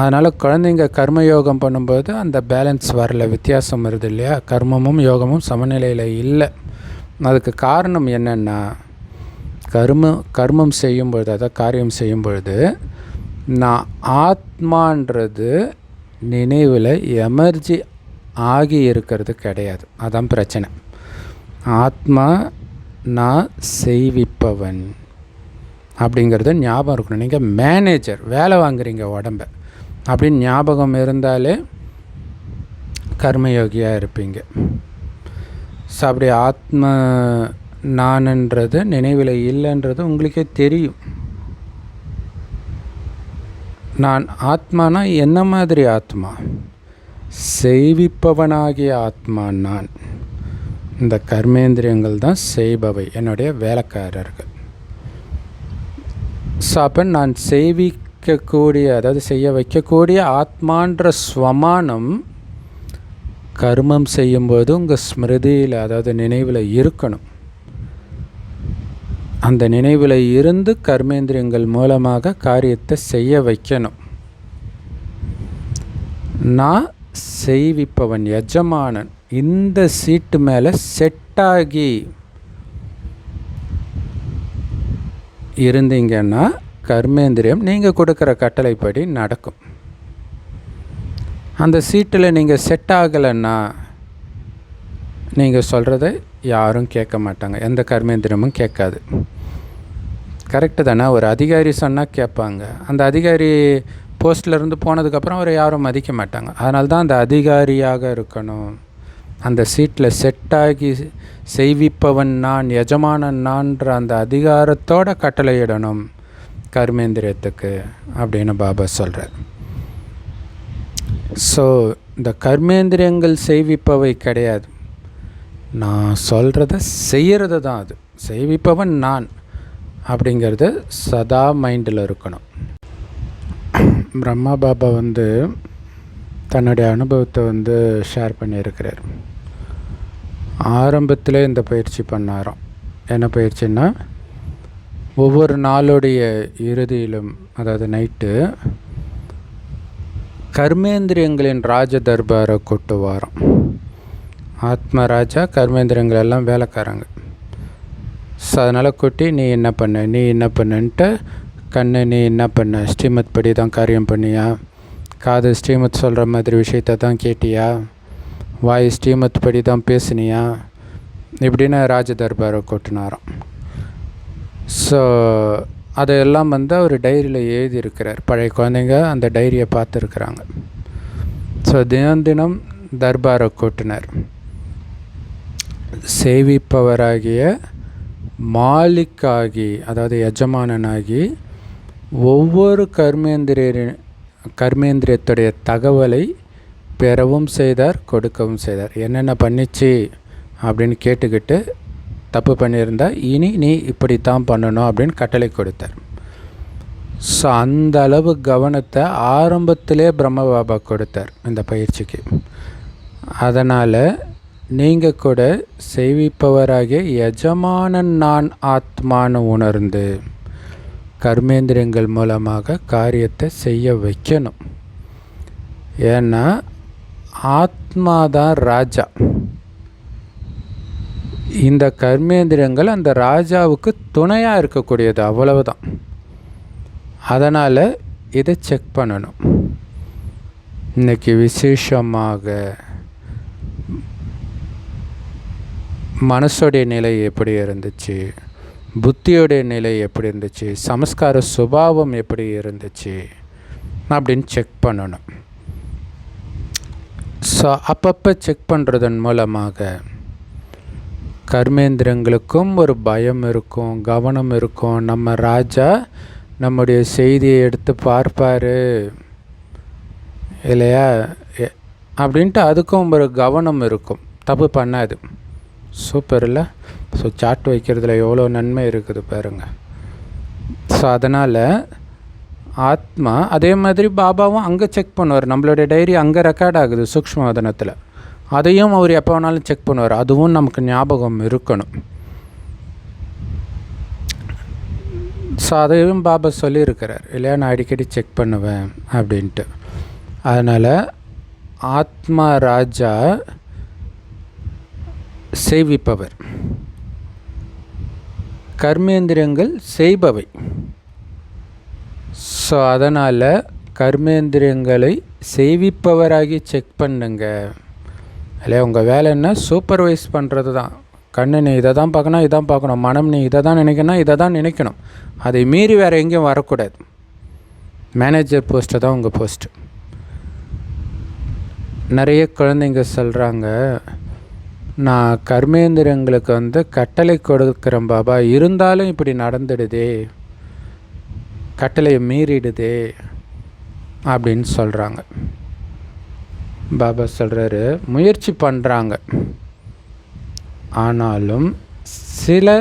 அதனால் குழந்தைங்க கர்மயோகம் பண்ணும்போது அந்த பேலன்ஸ் வரல, வித்தியாசம் வருது இல்லையா? கர்மமும் யோகமும் சமநிலையில் இல்லை. அதுக்கு காரணம் என்னென்னா, கர்மம் செய்யும் பொழுது, அதாவது காரியம் செய்யும் பொழுது நான் ஆத்மான்றது நினைவில் எமர்ஜி ஆகி இருக்கிறது கிடையாது. அதான் பிரச்சனை. ஆத்மா நான் செய்விப்பவன் அப்படிங்கிறத ஞாபகம் இருக்கணும். நீங்கள் மேனேஜர், வேலை வாங்குறீங்க உடம்ப அப்படின்னு ஞாபகம் இருந்தாலே கர்மயோகியாக இருப்பீங்க. ஸோ அப்படி ஆத்ம நான்ன்றது நினைவில் இல்லைன்றது உங்களுக்கே தெரியும். நான் ஆத்மானா என்ன மாதிரி ஆத்மா? செய்விப்பவனாகிய ஆத்மா நான். இந்த கர்மேந்திரியங்கள் தான் செய்பவை, என்னுடைய வேலைக்காரர்கள். ஸோ அப்போ நான் செய்விக்கக்கூடிய, அதாவது செய்ய வைக்கக்கூடிய ஆத்மான்ற ஸ்வமானம் கர்மம் செய்யும்போது உங்கள் ஸ்மிருதியில், அதாவது நினைவில் இருக்கணும். அந்த நினைவில் இருந்து கர்மேந்திரியங்கள் மூலமாக காரியத்தை செய்ய வைக்கணும். நான் செய்விப்பவன், எஜமானன், இந்த சீட்டு மேலே செட்டாகி இருந்தீங்கன்னா கர்மேந்திரியம் நீங்கள் கொடுக்குற கட்டளைப்படி நடக்கும். அந்த சீட்டில் நீங்கள் செட் ஆகலைன்னா நீங்கள் சொல்கிறத யாரும் கேட்க மாட்டாங்க, எந்த கர்மேந்திரியமும் கேட்காது. கரெக்டு தானே? ஒரு அதிகாரி சொன்னால் கேட்பாங்க. அந்த அதிகாரி போஸ்ட்லேருந்து போனதுக்கப்புறம் அவரை யாரும் மதிக்க மாட்டாங்க. அதனால தான் அந்த அதிகாரியாக இருக்கணும். அந்த சீட்டில் செட்டாகி செய்விப்பவன் நான், எஜமானன் நான்ற அந்த அதிகாரத்தோட கட்டளையிடணும் கர்மேந்திரியத்துக்கு அப்படின்னு பாபா சொல்கிறார். ஸோ இந்த கர்மேந்திரியங்கள் செய்விப்பவை கிடையாது, நான் சொல்கிறத செய்கிறது தான். அது செய்விப்பவன் நான் அப்படிங்கிறது சதா மைண்டில் இருக்கணும். பிரம்மா பாபா தன்னுடைய அனுபவத்தை ஷேர் பண்ணியிருக்கிறார். ஆரம்பத்தில் இந்த பயிற்சி பண்ணாராம். என்ன பயிற்சின்னா, ஒவ்வொரு நாளுடைய இறுதியிலும், அதாவது நைட்டு, கர்மேந்திரியங்களின் ராஜ தர்பாரை கொட்டு வாரம். ஆத்மராஜா, கர்மேந்திரியங்கள் எல்லாம் வேலைக்காரங்க. ஸோ அதனால் கொட்டி நீ என்ன பண்ணுன்ட்டு, கண்ணு நீ என்ன பண்ண, ஸ்ரீமத் படி தான் காரியம் பண்ணியா, காது ஸ்ரீமத் சொல்கிற மாதிரி விஷயத்தை தான் கேட்டியா, வாய் ஸ்ரீமத் படி தான் பேசுனியா, இப்படின்னு ராஜ தர்பாரை கொட்டினாராம். ஸோ அதையெல்லாம் அவர் டைரியில் எழுதியிருக்கிறார். பழைய குழந்தைங்க அந்த டைரியை பார்த்துருக்குறாங்க. ஸோ தினம் தினம் தர்பாரை கொட்டினார். சேவிப்பவராகிய மாலிக்காகி, அதாவது எஜமானனாகி, ஒவ்வொரு கர்மேந்திரியத்துடைய தகவலை பெறவும் செய்தார், கொடுக்கவும் செய்தார். என்னென்ன பண்ணிச்சு அப்படின்னு கேட்டுக்கிட்டு, தப்பு பண்ணியிருந்தா இனி நீ இப்படித்தான் பண்ணணும் அப்படின்னு கட்டளை கொடுத்தார். ஸோ அந்த அளவு கவனத்தை ஆரம்பத்திலே பிரம்ம பாபா கொடுத்தார் இந்த பயிற்சிக்கு. அதனால் நீங்கள் கூட செய்விப்பவராகிய எஜமானன் நான் ஆத்மான்னு உணர்ந்து கர்மேந்திரியங்கள் மூலமாக காரியத்தை செய்ய வைக்கணும். ஏன்னா ஆத்மாதான் ராஜா. இந்த கர்மேந்திரியங்கள் அந்த ராஜாவுக்கு துணையாக இருக்கக்கூடியது, அவ்வளவுதான். அதனால் இதை செக் பண்ணணும். இன்றைக்கி விசேஷமாக மனசுடைய நிலை எப்படி இருந்துச்சு, புத்தியோடைய நிலை எப்படி இருந்துச்சு, சமஸ்கார சுபாவம் எப்படி இருந்துச்சு அப்படின்னு செக் பண்ணணும். ஸோ அப்பப்போ செக் பண்ணுறதன் மூலமாக கர்மேந்திரங்களுக்கும் ஒரு பயம் இருக்கும், கவனம் இருக்கும். நம்ம ராஜா நம்முடைய செய்தியை எடுத்து பார்ப்பார் இல்லையா அப்படின்ட்டு அதுக்கும் ஒரு கவனம் இருக்கும், தப்பு பண்ணாது. சூப்பர் இல்லை? ஸோ சாட் வைக்கிறதுல எவ்வளோ நன்மை இருக்குது பாருங்கள். ஸோ அதனால் ஆத்மா அதே மாதிரி பாபாவும் அங்கே செக் பண்ணுவார். நம்மளுடைய டைரி அங்கே ரெக்கார்ட் ஆகுது சூக்ஷ்மவதனத்தில், அதையும் அவர் எப்போ வேணாலும் செக் பண்ணுவார். அதுவும் நமக்கு ஞாபகம் இருக்கணும். ஸோ அதையும் பாபா சொல்லியிருக்கிறார் இல்லையா, நான் அடிக்கடி செக் பண்ணுவேன் அப்படின்ட்டு. அதனால் ஆத்மா ராஜா செய்விப்பவர், கர்மேந்திரியங்கள் செய்பவை. ஸோ அதனால் கர்மேந்திரியங்களை செய்விப்பவராகி செக் பண்ணுங்க இல்லையா. உங்கள் வேலை என்ன? சூப்பர்வைஸ் பண்ணுறது தான். கண்ணு நீ இதை தான் பார்க்கணும், இதான் பார்க்கணும். மனம் நீ இதை தான் நினைக்கணும், இதை தான் நினைக்கணும். அதை மீறி வேறு எங்கேயும் வரக்கூடாது. மேனேஜர் போஸ்ட்டு தான் உங்கள் போஸ்ட்டு. நிறைய குழந்தைங்க சொல்கிறாங்க, நான் கர்மேந்திரங்களுக்கு கட்டளை கொடுக்குறேன் பாபா, இருந்தாலும் இப்படி நடந்துடுதே, கட்டளையை மீறிடுதே அப்படின்னு சொல்கிறாங்க. பாபா சொல்கிறாரு, முயற்சி பண்ணுறாங்க, ஆனாலும் சில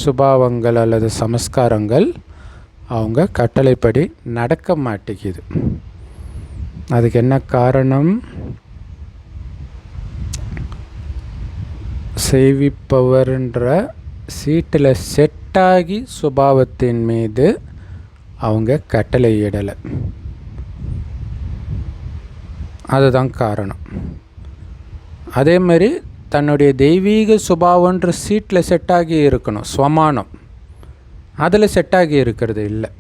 சுபாவங்கள் அல்லது சமஸ்காரங்கள் அவங்க கட்டளைப்படி நடக்க மாட்டேங்குது. அதுக்கு என்ன காரணம்? செய்விப்பவர்ன்ற சீட்டில் செட்டாகி சுபாவத்தின் மீது அவங்க கட்டளையிடலை. அதுதான் காரணம். அதே மாதிரி தன்னுடைய தெய்வீக சுபாவன்ற சீட்டில் செட்டாகி இருக்கணும், ஸ்வமானம் அதில் செட்டாகி இருக்கிறது இல்லை.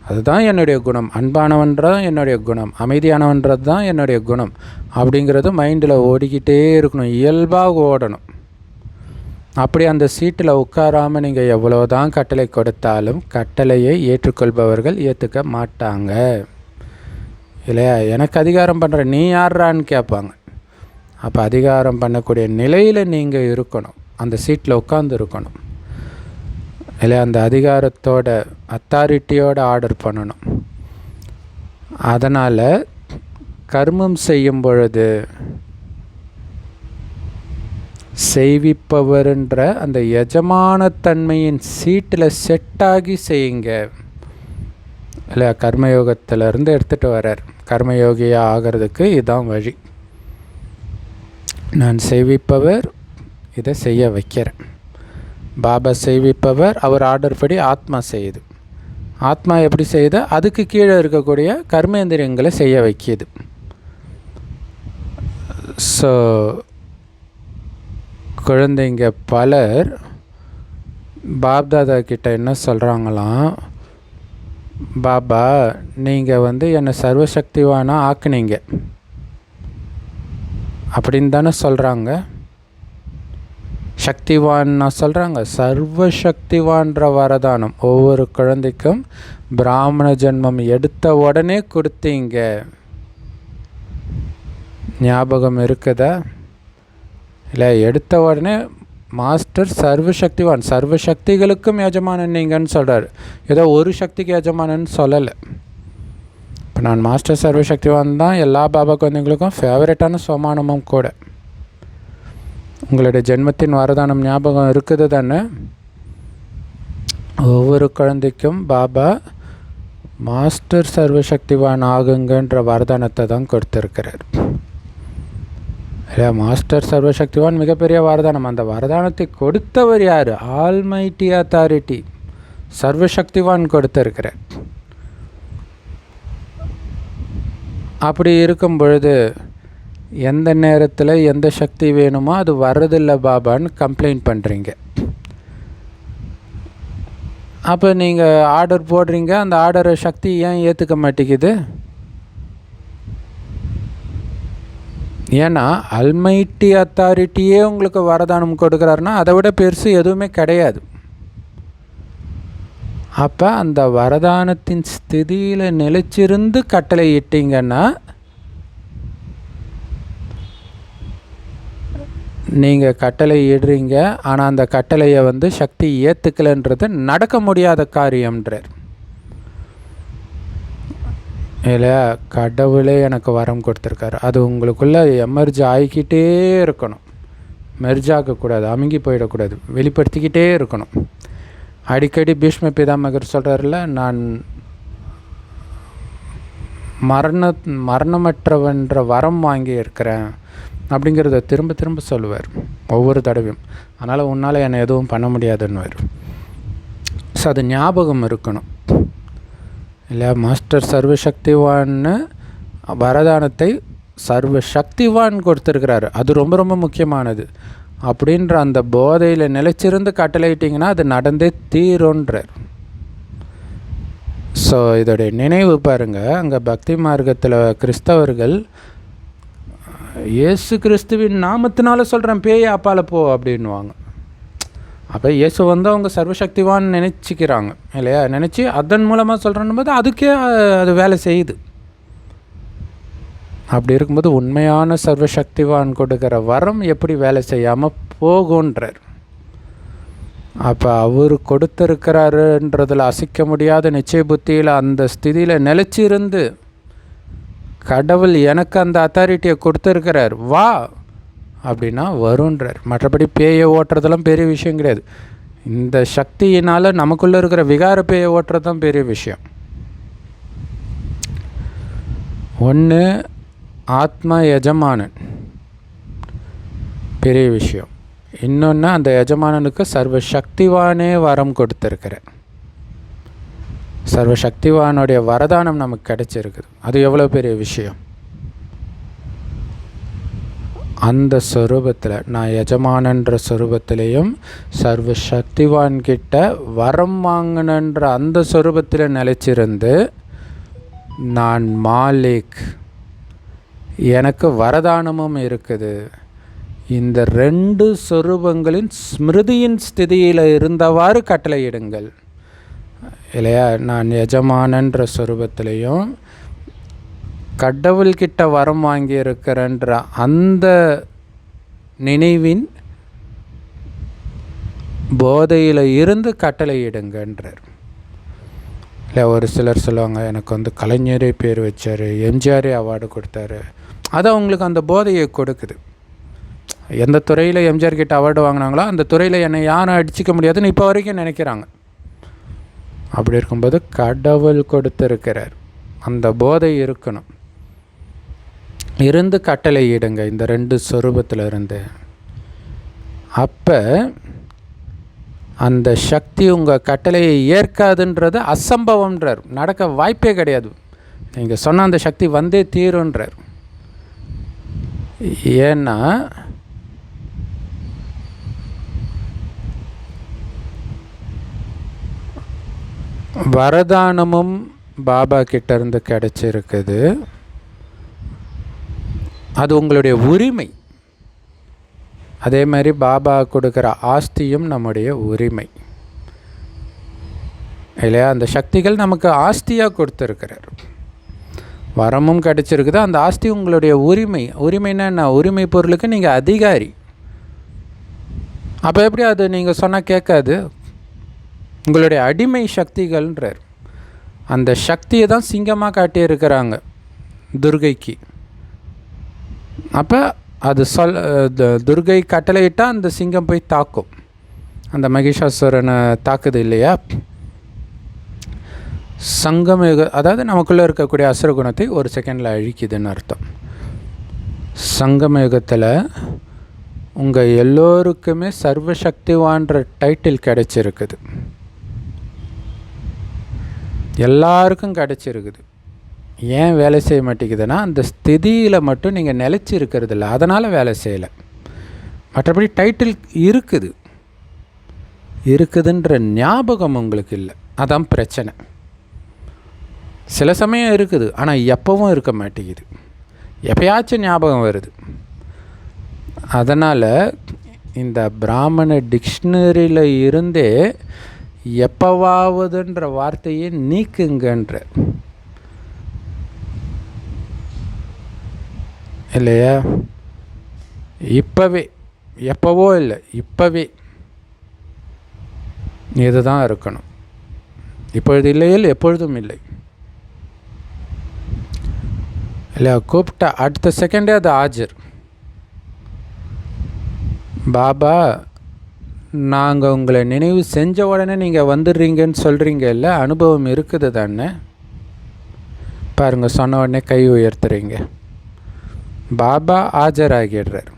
அதுதான் என்னுடைய குணம், அன்பானவன்றது என்னுடைய குணம், அமைதியானவன்றது தான் என்னுடைய குணம் அப்படிங்கிறது மைண்டில் ஓடிக்கிட்டே இருக்கணும், இயல்பாக ஓடணும். அப்படி அந்த சீட்டில் உட்காராமல் நீங்கள் எவ்வளோ தான் கட்டளை கொடுத்தாலும் கட்டளையை ஏற்றுக்கொள்பவர்கள் ஏற்றுக்க மாட்டாங்க. இல்லையா? எனக்கு அதிகாரம் பண்ணுற நீ யார்றான்னு கேட்பாங்க. அப்போ அதிகாரம் பண்ணக்கூடிய நிலையில் நீங்கள் இருக்கணும், அந்த சீட்டில் உட்காந்து இருக்கணும். இல்லை, அந்த அதிகாரத்தோட அத்தாரிட்டியோட ஆர்டர் பண்ணணும். அதனால் கர்மம் செய்யும் பொழுது செய்விப்பவர்ன்ற அந்த எஜமானத்தன்மையின் சீட்டில் செட்டாகி செய்யுங்க. இல்லை, கர்மயோகத்திலேருந்து எடுத்துகிட்டு வர்றார். கர்மயோகியாக ஆகிறதுக்கு இதுதான் வழி. நான் செய்விப்பவர், இதை செய்ய வைக்கிறேன். பாபா செய்விப்பவர், அவர் ஆர்டர் படி ஆத்மா செய்யுது. ஆத்மா எப்படி செய்யுது? அதுக்கு கீழே இருக்கக்கூடிய கர்மேந்திரியங்களை செய்ய வைக்கிது. ஸோ குழந்தைங்க பலர் பாப்தாதா கிட்ட என்ன சொல்கிறாங்களாம், பாபா நீங்கள் என்னை சர்வசக்திவானாக ஆக்குனீங்க அப்படின்னு தானே சொல்கிறாங்க. சக்திவான்னா சொல்கிறாங்க. சர்வசக்திவான்ற வரதானம் ஒவ்வொரு குழந்தைக்கும் பிராமண ஜென்மம் எடுத்த உடனே கொடுத்தீங்க. ஞாபகம் இருக்குதா? இல்லை, எடுத்த உடனே மாஸ்டர் சர்வசக்திவான், சர்வசக்திகளுக்கும் எஜமானன் நீங்கன்னு சொல்கிறார். ஏதோ ஒரு சக்திக்கு எஜமானன்னு சொல்லலை. இப்போ நான் மாஸ்டர் சர்வசக்திவான் தான் எல்லா பாபா குழந்தைங்களுக்கும் ஃபேவரட்டான சமானமும் கூட. உங்களுடைய ஜென்மத்தின் வரதானம் ஞாபகம் இருக்குது தானே? ஒவ்வொரு குழந்தைக்கும் பாபா மாஸ்டர் சர்வசக்திவான் ஆகுங்கன்ற வரதானத்தை தான் கொடுத்துருக்கிறார். இல்லை, மாஸ்டர் சர்வசக்திவான் மிகப்பெரிய வரதானம். அந்த வரதானத்தை கொடுத்தவர் யார்? ஆல்மைட்டி அத்தாரிட்டி, சர்வசக்திவான் கொடுத்துருக்கிறார். அப்படி இருக்கும் பொழுது எந்த நேரத்தில் எந்த சக்தி வேணுமோ அது வர்றதில்லை பாபான்னு கம்ப்ளைண்ட் பண்ணுறீங்க. அப்போ நீங்கள் ஆர்டர் போடுறீங்க, அந்த ஆர்டரை சக்தி ஏன் ஏற்றுக்க மாட்டேங்குது? ஏன்னா அல்மைட்டி அத்தாரிட்டியே உங்களுக்கு வரதானம் கொடுக்குறாருன்னா அதை விட பெருசு எதுவுமே கிடையாது. அப்போ அந்த வரதானத்தின் ஸ்திதியில் நிலைச்சிருந்து கட்டளை இட்டீங்கன்னா நீங்கள் கட்டளை இடுறீங்க, ஆனால் அந்த கட்டளையை சக்தி ஏற்றுக்கலைன்றது நடக்க முடியாத காரியம்ன்றார். இல்லை, கடவுளே எனக்கு வரம் கொடுத்துருக்காரு, அது உங்களுக்குள்ளே எமர்ஜ் ஆகிக்கிட்டே இருக்கணும். மெர்ஜ் ஆகக்கூடாது, அமுங்கி போயிடக்கூடாது, வெளிப்படுத்திக்கிட்டே இருக்கணும். அடிக்கடி பீஷ்ம பிதாமகர் சொல்கிறார்ல, நான் மரணமற்றவன்ற வரம் வாங்கி இருக்கிறேன் அப்படிங்கிறத திரும்ப திரும்ப சொல்லுவார் ஒவ்வொரு தடவையும். அதனால் உன்னால் என்னை எதுவும் பண்ண முடியாதுன்னுவார். ஸோ அது ஞாபகம் இருக்கணும். இல்லை, மாஸ்டர் சர்வசக்திவான்னு வரதானத்தை சர்வசக்திவான் கொடுத்துருக்கிறாரு, அது ரொம்ப ரொம்ப முக்கியமானது. அப்படின்ற அந்த போதையில் நிலைச்சிருந்து கட்டளையிட்டிங்கன்னா அது நடந்தே தீருன்றார். ஸோ இதோடைய நினைவு பாருங்கள், அங்கே பக்தி மார்க்கத்தில் கிறிஸ்தவர்கள் இயேசு கிறிஸ்துவின் நாமத்தினால சொல்கிறேன் பேய் அப்பால போ அப்படின்வாங்க. அப்போ இயேசு அவங்க சர்வசக்திவான் நினச்சிக்கிறாங்க இல்லையா, நினச்சி அதன் மூலமாக சொல்கிறேன்னு போது அதுக்கே அது வேலை செய்யுது. அப்படி இருக்கும்போது உண்மையான சர்வசக்திவான் கொடுக்குற வரம் எப்படி வேலை செய்யாமல் போகுன்றார். அப்போ அவர் கொடுத்துருக்கிறாருன்றதில் அசைக்க முடியாத நிச்சய புத்தியில் அந்த ஸ்திதியில் நிலச்சிருந்து கடவுள் எனக்கு அந்த அத்தாரிட்டியை கொடுத்துருக்கிறார் வா அப்படின்னா வருன்றார். மற்றபடி பேயை ஓட்டுறதெல்லாம் பெரிய விஷயம் கிடையாது. இந்த சக்தியினால் நமக்குள்ளே இருக்கிற விகார பேயை ஓட்டுறது தான் பெரிய விஷயம். ஒன்று ஆத்மா எஜமானன் பெரிய விஷயம், இன்னொன்று, அந்த எஜமானனுக்கு சர்வசக்திவானே வரம் கொடுத்துருக்கிறேன். சர்வசக்திவானுடைய வரதானம் நமக்கு கிடைச்சிருக்குது. அது எவ்வளோ பெரிய விஷயம். அந்த ஸ்வரூபத்தில், நான் எஜமானன்ற ஸ்வரூபத்திலையும் சர்வசக்திவான்கிட்ட வரம் வாங்கினன்ற அந்த ஸ்வரூபத்தில் நிலைச்சிருந்து, நான் மாலிக், எனக்கு வரதானமும் இருக்குது, இந்த 2 சொரூபங்களின் ஸ்மிருதியின் ஸ்திதியில் இருந்தவாறு கட்டளையிடுங்கள் இல்லையா. நான் எஜமானன்ற ஸ்வரூபத்திலையும் கடவுள்கிட்ட வரம் வாங்கியிருக்கிறன்ற அந்த நினைவின் போதையில் இருந்து கட்டளையிடுங்கன்றார். இல்லை, ஒரு சிலர் சொல்லுவாங்க, எனக்கு கலைஞரே பேர் வச்சார், எம்ஜிஆரே அவார்டு கொடுத்தாரு. அது அவங்களுக்கு அந்த போதையை கொடுக்குது. எந்த துறையில் எம்ஜிஆர் கிட்ட அவார்டு வாங்கினாங்களோ அந்த துறையில் என்னை யாரும் அடிச்சிக்க முடியாதுன்னு இப்போ வரைக்கும் நினைக்கிறாங்க. அப்படி இருக்கும்போது கடவுள் கொடுத்துருக்கிறார், அந்த போதை இருக்கணும். இருந்து கட்டளையிடுங்க இந்த 2 சொரூபத்தில் இருந்து. அப்போ அந்த சக்தி உங்கள் கட்டளையை ஏற்காதுன்றது அசம்பவம்ன்றார். நடக்க வாய்ப்பே கிடையாது. நீங்கள் சொன்ன அந்த சக்தி வந்தே தீருன்றார். ஏன்னா வரதானமும் பாபா கிட்டேருந்து கிடைச்சிருக்குது. அது உங்களுடைய உரிமை. அதே மாதிரி பாபா கொடுக்குற ஆஸ்தியும் நம்முடைய உரிமை இல்லையா. அந்த சக்திகள் நமக்கு ஆஸ்தியாக கொடுத்துருக்கிறார். வரமும் கிடைச்சிருக்குது, அந்த ஆஸ்தி உங்களுடைய உரிமை. உரிமைன்னா என்ன? உரிமை பொருளுக்கு நீங்கள் அதிகாரி. அப்போ எப்படி அது நீங்கள் சொன்னால் கேட்காது? உங்களுடைய அடிமை சக்திகள்ன்றார். அந்த சக்தியை தான் சிங்கமாக காட்டியிருக்கிறாங்க துர்கைக்கு. அப்போ அது துர்கை கட்டளையிட்டால் அந்த சிங்கம் போய் தாக்கும். அந்த மகிஷாசுரனை தாக்குது இல்லையா. சங்கமயுக, அதாவது நமக்குள்ளே இருக்கக்கூடிய அசுர குணத்தை ஒரு செகண்டில் அழிக்குதுன்னு அர்த்தம். சங்கமயுகத்தில் உங்கள் எல்லோருக்குமே சர்வசக்திவான்ற டைட்டில் கிடைச்சிருக்குது. எல்லாருக்கும் கிடச்சிருக்குது. ஏன் வேலை செய்ய மாட்டேங்குதுன்னா, அந்த ஸ்திதியில் மட்டும் நீங்கள் நிலச்சி இருக்கிறது இல்லை, அதனால் வேலை செய்யலை. மற்றபடி டைட்டில் இருக்குதுன்ற ஞாபகம் உங்களுக்கு இல்லை, அதான் பிரச்சனை. சில சமயம் இருக்குது, ஆனால் எப்பவும் இருக்க மாட்டேங்குது, எப்பயாச்சும் ஞாபகம் வருது. அதனால் இந்த பிராமண டிக்ஷனரியில் இருந்தே எப்பவாவதுன்ற வார்த்தையை நீக்குங்கன்ற இல்லையா. இப்போவே, எப்போவோ இல்லை, இப்போவே இதுதான் இருக்கணும். இப்பொழுது இல்லையில் எப்பொழுதும் இல்லை இல்லையா. கூப்பிட்டா அடுத்த செகண்டே அது ஆஜர். பாபா, நாங்கள் உங்களை நினைவு செஞ்ச உடனே நீங்கள் வந்துடுறீங்கன்னு சொல்கிறீங்க இல்லை, அனுபவம் இருக்குது தானே. பாருங்கள், சொன்ன உடனே கை உயர்த்துறீங்க. பாபா ஆஜராகிடுறார்.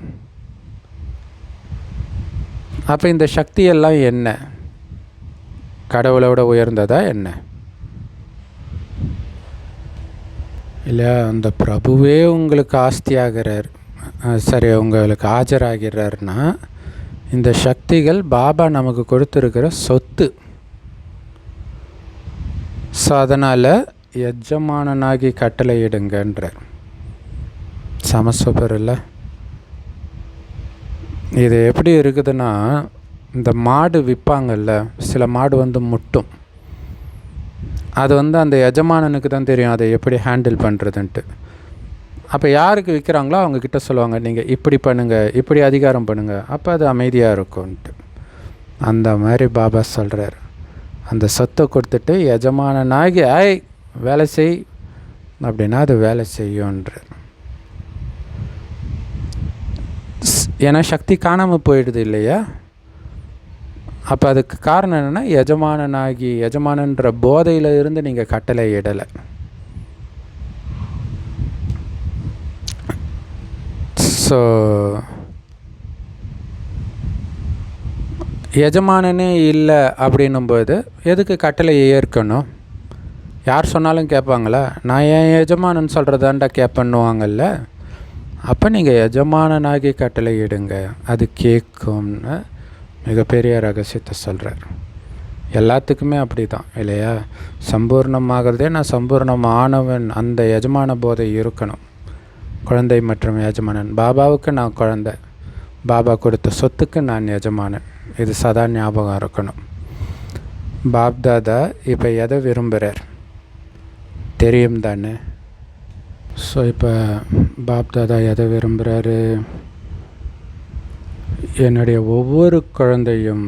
அப்போ இந்த சக்தியெல்லாம் என்ன? கடவுளோட உயர்ந்ததா என்ன? இல்லை, அந்த பிரபுவே உங்களுக்கு ஆஸ்தியாகிறார், சரி, உங்களுக்கு ஆஜராகிறார்னா இந்த சக்திகள் பாபா நமக்கு கொடுத்துருக்கிற சொத்து. ஸோ அதனால் எஜமானனாகி கட்டளையிடுங்கன்றார். சமஸ்வபர் இல்லை. இது எப்படி இருக்குதுன்னா, இந்த மாடு விற்பாங்கல்ல, சில மாடு முட்டும். அது அந்த எஜமானனுக்கு தான் தெரியும் அதை எப்படி ஹேண்டில் பண்ணுறதுன்ட்டு. அப்போ யாருக்கு விற்கிறாங்களோ அவங்கக்கிட்ட சொல்லுவாங்க, நீங்கள் இப்படி பண்ணுங்கள், இப்படி அதிகாரம் பண்ணுங்கள், அப்போ அது அமைதியாக இருக்கும்ன்ட்டு. அந்த மாதிரி பாபா சொல்கிறார், அந்த சொத்தை கொடுத்துட்டு எஜமானனாகி வேலை செய் அப்படின்னா அது வேலை செய்யும்ன்றார். ஏன்னா சக்தி காணாமல் போயிடுது இல்லையா. அப்போ அதுக்கு காரணம் என்னென்னா, எஜமானன்ற போதையில் இருந்து நீங்கள் கட்டளை இடலை. ஸோ எஜமானனே இல்லை அப்படின்னும்போது எதுக்கு கட்டளையை ஏற்கணும்? யார் சொன்னாலும் கேட்பாங்களா? நான் ஏன் எஜமானன் சொல்கிறதாண்டா கேட்பண்ணுவாங்கல்ல. அப்போ நீங்கள் எஜமானனாகி கட்டளை இடுங்க, அது கேட்கும்னு மிகப்பெரிய ரகசியத்தை சொல்கிறார். எல்லாத்துக்குமே அப்படி தான் இல்லையா? சம்பூர்ணமாகிறதே நான் சம்பூர்ணமானவன், அந்த எஜமான போதை இருக்கணும். குழந்தை மற்றும் எஜமானன். பாபாவுக்கு நான் குழந்தை, பாபா கொடுத்த சொத்துக்கு நான் எஜமானன். இது சதா ஞாபகம் இருக்கணும். பாப்தாதா இப்போ எதை விரும்புகிறார் தெரியும் தானே? ஸோ இப்போ பாப்தாதா எதை விரும்புகிறாரு? என்னுடைய ஒவ்வொரு குழந்தையும்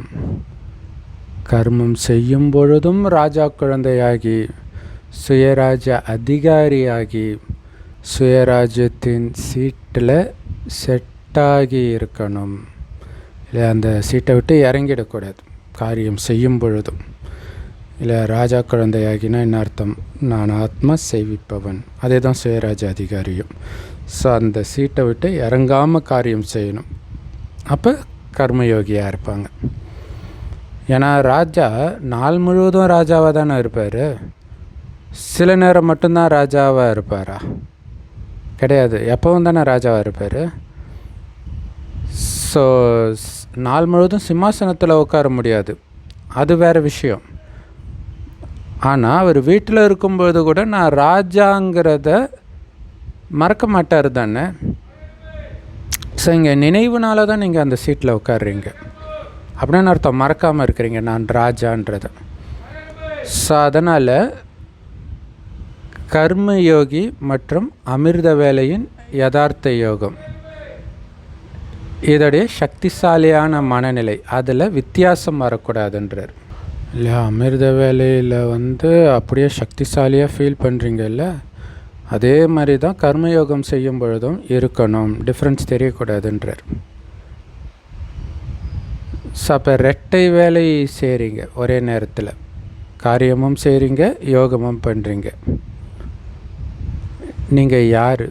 கர்மம் செய்யும் பொழுதும் ராஜா குழந்தையாகி, சுயராஜ்ய அதிகாரியாகி, சுயராஜ்யத்தின் சீட்டில் செட்டாகி இருக்கணும். இல்லை அந்த சீட்டை விட்டு இறங்கிடக்கூடாது காரியம் செய்யும் பொழுதும். இல்லை ராஜா குழந்தையாகினா என்ன அர்த்தம்? நான் ஆத்மா செய்விப்பவன், அதே தான் சுயராஜ்ய அதிகாரியும். ஸோ அந்த சீட்டை விட்டு இறங்காமல் காரியம் செய்யணும். அப்போ கர்மயோகியாக இருப்பாங்க. ஏன்னா ராஜா நாள் முழுவதும் ராஜாவாக தானே இருப்பார். சில நேரம் மட்டும்தான் ராஜாவாக இருப்பாரா? கிடையாது, எப்பவும் தானே ராஜாவாக இருப்பார். ஸோ நாள் முழுவதும் சிம்மாசனத்தில் உட்கார முடியாது, அது வேறு விஷயம். ஆனால் அவர் வீட்டில் இருக்கும்போது கூட நான் ராஜாங்கிறத மறக்க மாட்டார் தானே. ஸோ இங்கே நினைவுனால தான் நீங்கள் அந்த சீட்டில் உட்காடுறீங்க. அப்படின்னு அர்த்தம், மறக்காமல் இருக்கிறீங்க நான் ராஜான்றதை. ஸோ அதனால் கர்மயோகி மற்றும் அமிர்த வேலையின் யதார்த்த யோகம், இதோடைய சக்திசாலியான மனநிலை, அதில் வித்தியாசம் வரக்கூடாதுன்றார் இல்லையா? அமிர்த வேலையில் அப்படியே சக்திசாலியாக ஃபீல் பண்ணுறீங்கல்ல, அதே மாதிரி தான் கர்மயோகம் செய்யும் பொழுதும் இருக்கணும், டிஃப்ரென்ஸ் தெரியக்கூடாதுன்றார். ஸோ அப்போ ரெட்டை வேலை செய்கிறீங்க, ஒரே நேரத்தில் காரியமும் செய்கிறீங்க, யோகமும் பண்ணுறீங்க. நீங்கள் யார்?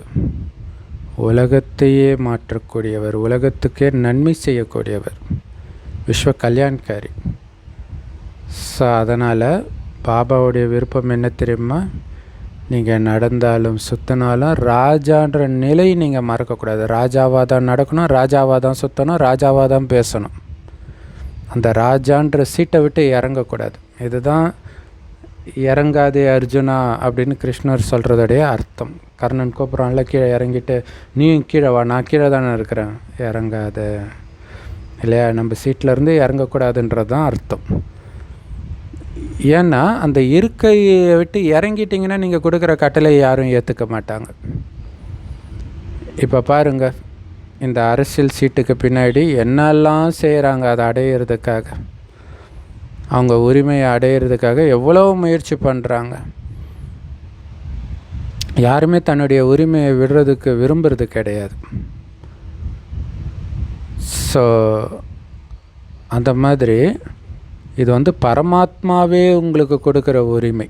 உலகத்தையே மாற்றக்கூடியவர், உலகத்துக்கே நன்மை செய்யக்கூடியவர், விஸ்வ கல்யாண்காரி. ஸோ அதனால் பாபாவுடைய விருப்பம் என்ன தெரியுமா? நீங்கள் நடந்தாலும் சுற்றினாலும் ராஜான்ற நிலை நீங்கள் மறக்கக்கூடாது. ராஜாவாக தான் நடக்கணும், ராஜாவாக தான் சுற்றணும், ராஜாவாக தான் பேசணும். அந்த ராஜான்ற சீட்டை விட்டு இறங்கக்கூடாது. இதுதான் இறங்காதே அர்ஜுனா அப்படின்னு கிருஷ்ணர் சொல்கிறதுடைய அர்த்தம். கர்ணன் கூப்பிட்றான்ல, கீழே இறங்கிட்டு நீயும் கீழே வா, நான் கீழே தானே இருக்கிறேன், இறங்காத இல்லையா? நம்ம சீட்டிலேருந்து இறங்கக்கூடாதுன்றது தான் அர்த்தம். ஏன்னா அந்த இருக்கையை விட்டு இறங்கிட்டிங்கன்னா நீங்கள் கொடுக்குற கட்டளை யாரும் ஏற்றுக்க மாட்டாங்க. இப்போ பாருங்கள், இந்த அரசியல் சீட்டுக்கு பின்னாடி என்னெல்லாம் செய்கிறாங்க அதை அடையிறதுக்காக, அவங்க உரிமையை அடையிறதுக்காக எவ்வளோ முயற்சி பண்ணுறாங்க. யாருமே தன்னுடைய உரிமையை விடுறதுக்கு விரும்புறது கிடையாது. ஸோ அந்த மாதிரி இது பரமாத்மாவே உங்களுக்கு கொடுக்குற உரிமை.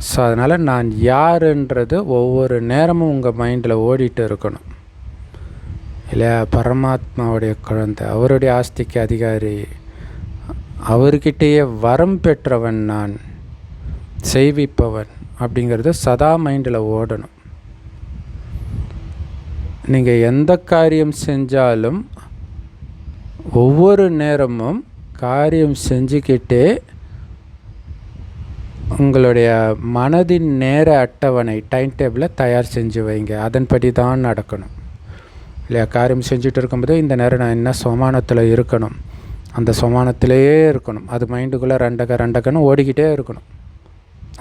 ஸோ அதனால் நான் யாருன்றது ஒவ்வொரு நேரமும் உங்கள் மைண்டில் ஓடிட்டு இருக்கணும் இல்லையா? பரமாத்மாவுடைய குழந்தை, அவருடைய ஆஸ்திக்கு அதிகாரி, அவர்கிட்டயே வரம் பெற்றவன், நான் செய்விப்பவன் அப்படிங்கிறது சதா மைண்டில் ஓடணும். நீங்கள் எந்த காரியம் செஞ்சாலும் ஒவ்வொரு நேரமும் காரியம் செஞ்சுக்கிட்டே உங்களுடைய மனதின் நேர அட்டவணை, டைம் டேபிளை தயார் செஞ்சு வைங்க. அதன்படி தான் நடக்கணும் இல்லையா? காரியம் செஞ்சுட்டு இருக்கும்போது இந்த நேரம் நான் என்ன சோமானத்தில் இருக்கணும், அந்த சோமானத்திலேயே இருக்கணும். அது மைண்டுக்குள்ளே ரெண்டகன்னு ஓடிக்கிட்டே இருக்கணும்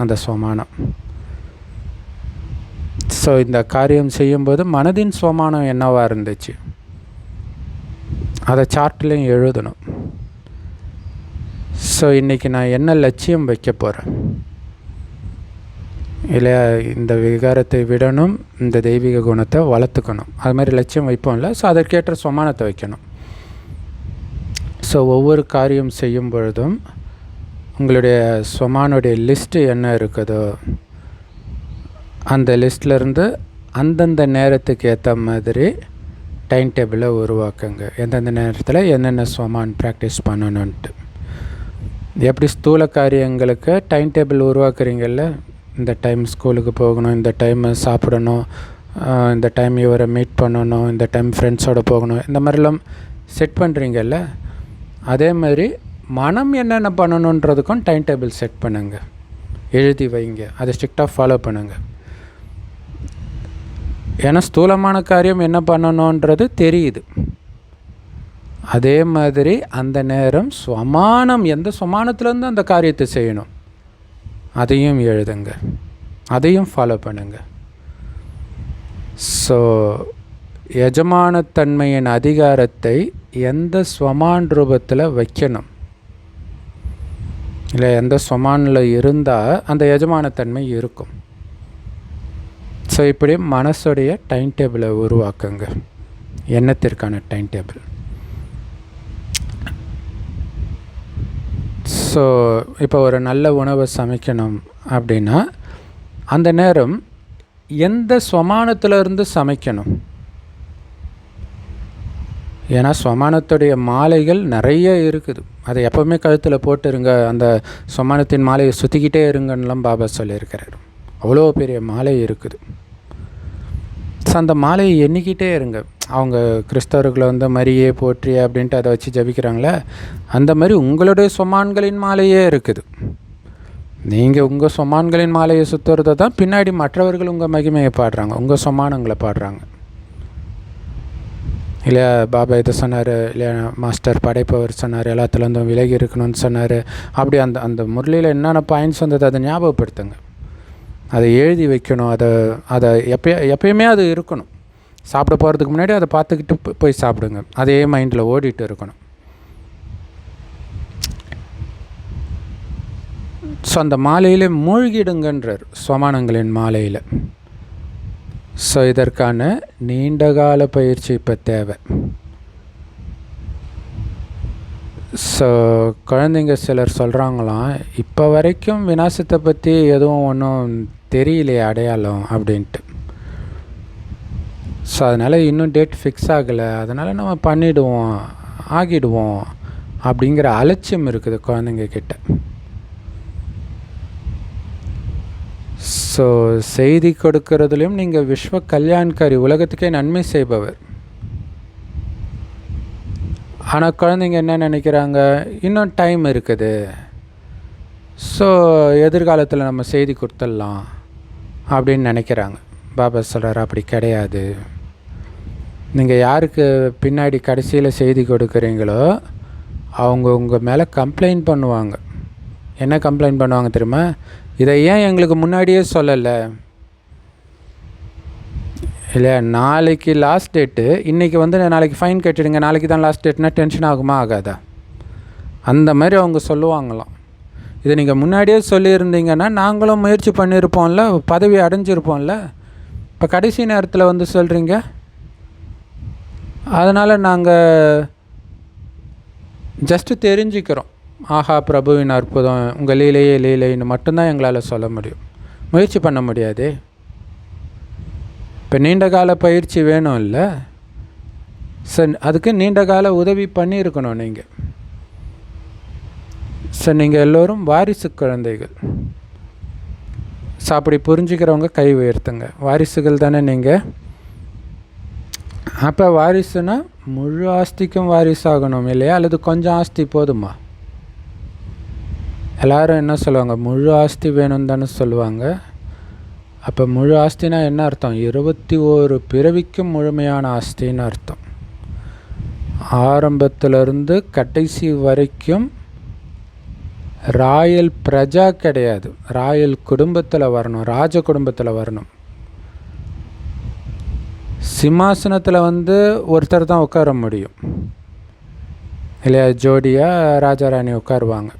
அந்த சோமானம். ஸோ இந்த காரியம் செய்யும்போது மனதின் சோமானம் என்னவாக இருந்துச்சு அதை சார்ட்லேயும் எழுதணும். ஸோ இன்றைக்கி நான் என்ன லட்சியம் வைக்க போகிறேன் இல்லையா? இந்த விகாரத்தை விடணும், இந்த தெய்வீக குணத்தை வளர்த்துக்கணும், அது மாதிரி லட்சியம் வைப்போம்ல. ஸோ அதற்கேற்ற சோமானத்தை வைக்கணும். ஸோ ஒவ்வொரு காரியம் செய்யும் பொழுதும் உங்களுடைய சோமானுடைய லிஸ்ட்டு என்ன இருக்குதோ அந்த லிஸ்ட்லேருந்து அந்தந்த நேரத்துக்கு ஏற்ற மாதிரி டைம் டேபிளை உருவாக்குங்க. எந்தெந்த நேரத்தில் என்னென்ன ஸ்வமான் ப்ராக்டிஸ் பண்ணணுன்ட்டு. எப்படி ஸ்தூல காரியங்களுக்கு டைம் டேபிள் உருவாக்குறீங்கள்ல, இந்த டைம் ஸ்கூலுக்கு போகணும், இந்த டைம் சாப்பிடணும், இந்த டைம் இவரை மீட் பண்ணணும், இந்த டைம் ஃப்ரெண்ட்ஸோடு போகணும், இந்த மாதிரிலாம் செட் பண்ணுறீங்கல்ல, அதே மாதிரி மனம் என்னென்ன பண்ணணுன்றதுக்கும் டைம் டேபிள் செட் பண்ணுங்கள், எழுதி வைங்க, அதை ஸ்ட்ரிக்டாக ஃபாலோ பண்ணுங்கள். ஏன்னா ஸ்தூலமான காரியம் என்ன பண்ணணுன்றது தெரியுது. அதே மாதிரி அந்த நேரம் ஸ்வமானம், எந்த ஸ்வமானத்துலேருந்து அந்த காரியத்தை செய்யணும் அதையும் எழுதுங்க, அதையும் ஃபாலோ பண்ணுங்கள். ஸோ எஜமானத்தன்மையின் அதிகாரத்தை எந்த ஸ்வமான் ரூபத்தில் வைக்கணும், இல்லை எந்த ஸ்வமானில் இருந்தால் அந்த எஜமானத்தன்மை இருக்கும். ஸோ இப்படி மனசுடைய டைம் டேபிளை உருவாக்குங்க, எண்ணத்திற்கான டைம் டேபிள். ஸோ இப்போ ஒரு நல்ல உணவை சமைக்கணும் அப்படின்னா அந்த நேரம் எந்த ஸ்வமானத்திலிருந்து சமைக்கணும்? ஏன்னா ஸ்வமானத்துடைய மாலைகள் நிறைய இருக்குது. அதை எப்போவுமே கழுத்தில் போட்டுருங்க, அந்த ஸ்வமானத்தின் மாலையை சுற்றிக்கிட்டே இருங்கன்னெலாம் பாபா சொல்லியிருக்கிறார். அவ்வளோ பெரிய மாலை இருக்குது. ஸோ அந்த மாலையை எண்ணிக்கிட்டே இருங்க. அவங்க கிறிஸ்தவர்களை வந்து மரியே போற்றி அப்படின்ட்டு அதை வச்சு ஜபிக்கிறாங்களே, அந்த மாதிரி உங்களுடைய சொமான்களின் மாலையே இருக்குது. நீங்கள் உங்கள் சொமான்களின் மாலையை சுற்றுறதை தான் பின்னாடி மற்றவர்கள் உங்கள் மகிமையை பாடுறாங்க, உங்கள் சொமானங்களை பாடுறாங்க. இல்லையா பாபா இதை சொன்னார், இல்லையா மாஸ்டர் படைப்பவர் சொன்னார், எல்லாத்துலேருந்தும் விலகி இருக்கணும்னு சொன்னார். அப்படி அந்த அந்த முரளியில் என்னென்ன பாயிண்ட்ஸ் வந்தது அதை ஞாபகப்படுத்துங்க, அதை எழுதி வைக்கணும். அதை எப்பயுமே அது இருக்கணும். சாப்பிட போகிறதுக்கு முன்னாடி அதை பார்த்துக்கிட்டு போய் சாப்பிடுங்க, அதே மைண்டில் ஓடிட்டு இருக்கணும். ஸோ அந்த மாலையில் மூழ்கிடுங்கன்றார், ஸ்வமானங்களின் மாலையில். ஸோ இதற்கான நீண்டகால பயிற்சி இப்போ தேவை. ஸோ குழந்தைங்க சிலர் சொல்கிறாங்களாம், இப்போ வரைக்கும் விநாசத்தை பற்றி எதுவும் ஒன்றும் தெரியலையே அடையாளம் அப்படின்ட்டு. ஸோ அதனால் இன்னும் டேட் ஃபிக்ஸ் ஆகலை, அதனால் நம்ம பண்ணிவிடுவோம் ஆகிடுவோம் அப்படிங்கிற அலட்சியம் இருக்குது குழந்தைங்க கிட்ட. ஸோ செய்தி கொடுக்கறதுலையும் நீங்கள் விஸ்வ கல்யாண்காரி, உலகத்துக்கே நன்மை செய்பவர். ஆனால் குழந்தைங்க என்ன நினைக்கிறாங்க, இன்னும் டைம் இருக்குது, ஸோ எதிர்காலத்தில் நம்ம செய்தி கொடுத்துடலாம் அப்படின்னு நினைக்கிறாங்க. பாபா சொல்கிறார், அப்படி கிடையாது. நீங்கள் யாருக்கு பின்னாடி கடைசியில் செய்தி கொடுக்குறீங்களோ அவங்க உங்கள் மேலே கம்ப்ளைண்ட் பண்ணுவாங்க. என்ன கம்ப்ளைண்ட் பண்ணுவாங்க தெரியுமா? இதை ஏன் எங்களுக்கு முன்னாடியே சொல்லலை, இல்லை நாளைக்கு லாஸ்ட் டேட்டு, இன்றைக்கி வந்து நாளைக்கு ஃபைன் கட்டிடுங்க, நாளைக்கு தான் லாஸ்ட் டேட்னா டென்ஷன் ஆகுமா ஆகாதா? அந்த மாதிரி அவங்க சொல்லுவாங்களாம். இதை நீங்கள் முன்னாடியே சொல்லியிருந்தீங்கன்னா நாங்களும் முயற்சி பண்ணியிருப்போம்ல, பதவி அடைஞ்சிருப்போம்ல. இப்போ கடைசி நேரத்தில் வந்து சொல்கிறீங்க. அதனால் நாங்கள் ஜஸ்ட்டு தெரிஞ்சுக்கிறோம், ஆஹா பிரபுவின் அற்புதம், உங்கள் லீலையே லீலைன்னு மட்டும்தான் எங்களால் சொல்ல முடியும், முயற்சி பண்ண முடியாது. இப்போ நீண்ட கால பயிற்சி வேணும் இல்லை? சார் அதுக்கு நீண்ட கால உதவி பண்ணியிருக்கணும் நீங்கள். சார் நீங்கள் எல்லோரும் வாரிசு குழந்தைகள். ஸோ அப்படி புரிஞ்சுக்கிறவங்க கை உயர்த்துங்க. வாரிசுகள் தானே நீங்கள்? அப்போ வாரிசுனா முழு ஆஸ்திக்கும் வாரிசாகணும் இல்லையா, அல்லது கொஞ்சம் ஆஸ்தி போதுமா? எல்லோரும் என்ன சொல்லுவாங்க, முழு ஆஸ்தி வேணும்னு தானே சொல்லுவாங்க. அப்போ முழு ஆஸ்தினா என்ன அர்த்தம்? 21 பிறவிக்கும் முழுமையான ஆஸ்தின்னு அர்த்தம். ஆரம்பத்திலிருந்து கடைசி வரைக்கும் ராயல் பிரஜா கிடையாது, ராயல் குடும்பத்தில் வரணும், ராஜ குடும்பத்தில் வரணும். சிம்மாசனத்தில் வந்து ஒருத்தர் தான் உட்கார முடியும் இல்லையா, ஜோடியாக ராஜாராணி உட்காருவாங்க.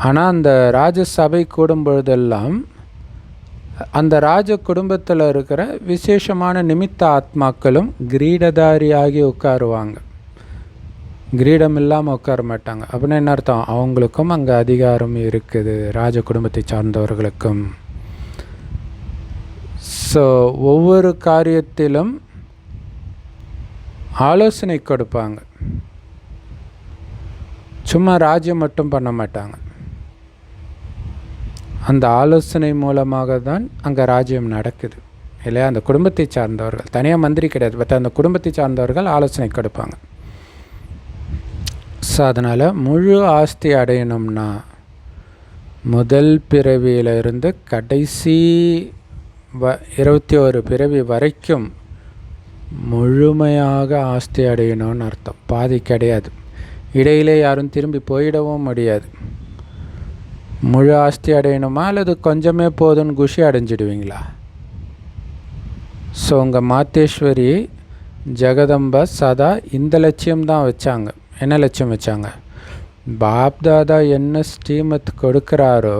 ஆனால் அந்த ராஜசபை கூடும் பொழுதெல்லாம் அந்த ராஜ குடும்பத்தில் இருக்கிற விசேஷமான நிமித்த ஆத்மாக்களும் கிரீடதாரியாகி உட்காருவாங்க, கிரீடம் இல்லாமல் உட்கார மாட்டாங்க. அப்படின்னா என்ன அர்த்தம்? அவங்களுக்கும் அங்கே அதிகாரம் இருக்குது, ராஜ குடும்பத்தை சார்ந்தவர்களுக்கும். ஸோ ஒவ்வொரு காரியத்திலும் ஆலோசனை கொடுப்பாங்க. சும்மா ராஜ்யம் மட்டும் பண்ண மாட்டாங்க. அந்த ஆலோசனை மூலமாக தான் அங்கே ராஜ்யம் நடக்குது இல்லையா? அந்த குடும்பத்தை சார்ந்தவர்கள், தனியாக மந்திரி கிடையாது, பட் அந்த குடும்பத்தை சார்ந்தவர்கள் ஆலோசனை கொடுப்பாங்க. ஸோ அதனால் முழு ஆஸ்தி அடையணும்னா முதல் பிறவியிலிருந்து கடைசி 21 பிறவி வரைக்கும் முழுமையாக ஆஸ்தி அடையணும்னு அர்த்தம். பாதி கிடையாது. இடையிலே யாரும் திரும்பி போயிடவும் முடியாது. முழு ஆஸ்தி அடையணுமா அல்லது கொஞ்சமே போதுன்னு குஷி அடைஞ்சிடுவீங்களா? ஸோ உங்கள் மாத்தேஸ்வரி ஜெகதம்பா சதா இந்த லட்சியம்தான் வச்சாங்க. என்ன லட்சியம் வச்சாங்க? பாப்தாதா என்ன ஸ்ரீமத் கொடுக்குறாரோ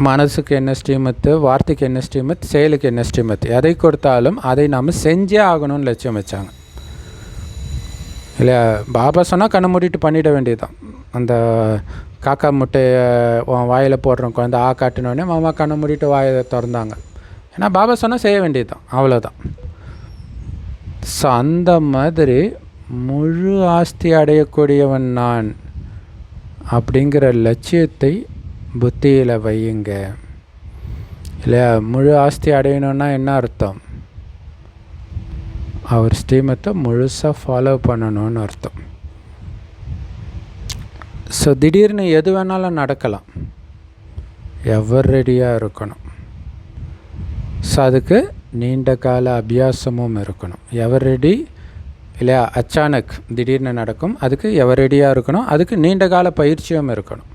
மனசுக்கு என்ன ஸ்ரீமத்து, வார்த்தைக்கு என்ன ஸ்ரீமத், செயலுக்கு என்ன ஸ்ரீமத், எதை கொடுத்தாலும் அதை நாம் செஞ்சே ஆகணும்னு லட்சியம் வச்சாங்க இல்லையா? பாபா சொன்னால் கண்ணை மூடிட்டு பண்ணிட வேண்டியதுதான். அந்த காக்கா முட்டையை வாயில் போடுறோம் குழந்தை காட்டினோடனே மாமா கண்ணை மூடிட்டு வாயை திறந்தாங்க. ஏன்னா பாபா சொன்னால் செய்ய வேண்டியது தான், அவ்வளோதான். ஸோ அந்த மாதிரி முழு ஆஸ்தி அடையக்கூடியவன் நான் அப்படிங்கிற லட்சியத்தை புத்தியில் வையுங்க இல்லையா? முழு ஆஸ்தி அடையணுன்னா என்ன அர்த்தம்? அவர் ஸ்ரீமத்தை முழுசாக ஃபாலோ பண்ணணும்னு அர்த்தம். ஸோ திடீர்னு எது வேணாலும் நடக்கலாம், எவர் ரெடியாக இருக்கணும். ஸோ அதுக்கு நீண்ட கால அபியாசமும் இருக்கணும். எவர் ரெடி இல்லையா? அச்சானக் திடீர்னு நடக்கும், அதுக்கு எவர் ரெடியாக இருக்கணும், அதுக்கு நீண்ட கால பயிற்சியும் இருக்கணும்.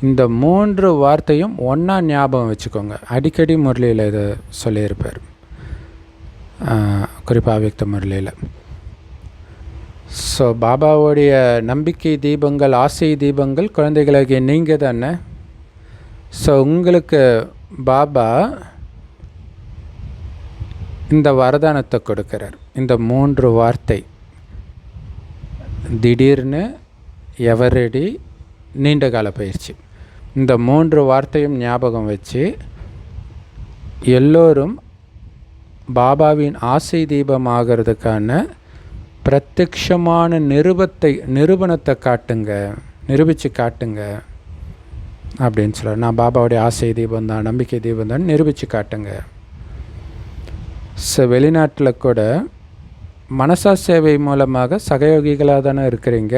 இந்த 3 வார்த்தையும் ஒன்றா ஞாபகம் வச்சுக்கோங்க. அடிக்கடி முரளியில் இதை சொல்லியிருப்பார், குறிப்பாக அவ்யக்த முரளியில். ஸோ பாபாவுடைய நம்பிக்கை தீபங்கள், ஆசை தீபங்கள் குழந்தைகளுக்கு நீங்கள் தானே. ஸோ உங்களுக்கு பாபா இந்த வரதானத்தை கொடுக்கிறார். இந்த 3 வார்த்தை திடீர்னு, எவர் ரெடி, நீண்ட கால பயிற்சி. இந்த 3 வார்த்தையும் ஞாபகம் வச்சு எல்லோரும் பாபாவின் ஆசை தீபமாகிறதுக்கான பிரத்யக்ஷமான நிரூபணத்தை காட்டுங்க, நிரூபித்து காட்டுங்க அப்படின்னு சொல்கிறார். நான் பாபாவுடைய ஆசை தீபம் தான், நம்பிக்கை தீபம் தான், நிரூபித்து காட்டுங்க. ஸோ வெளிநாட்டில் கூட மனசா சேவை மூலமாக சகயோகிகளாக தானே இருக்கிறீங்க.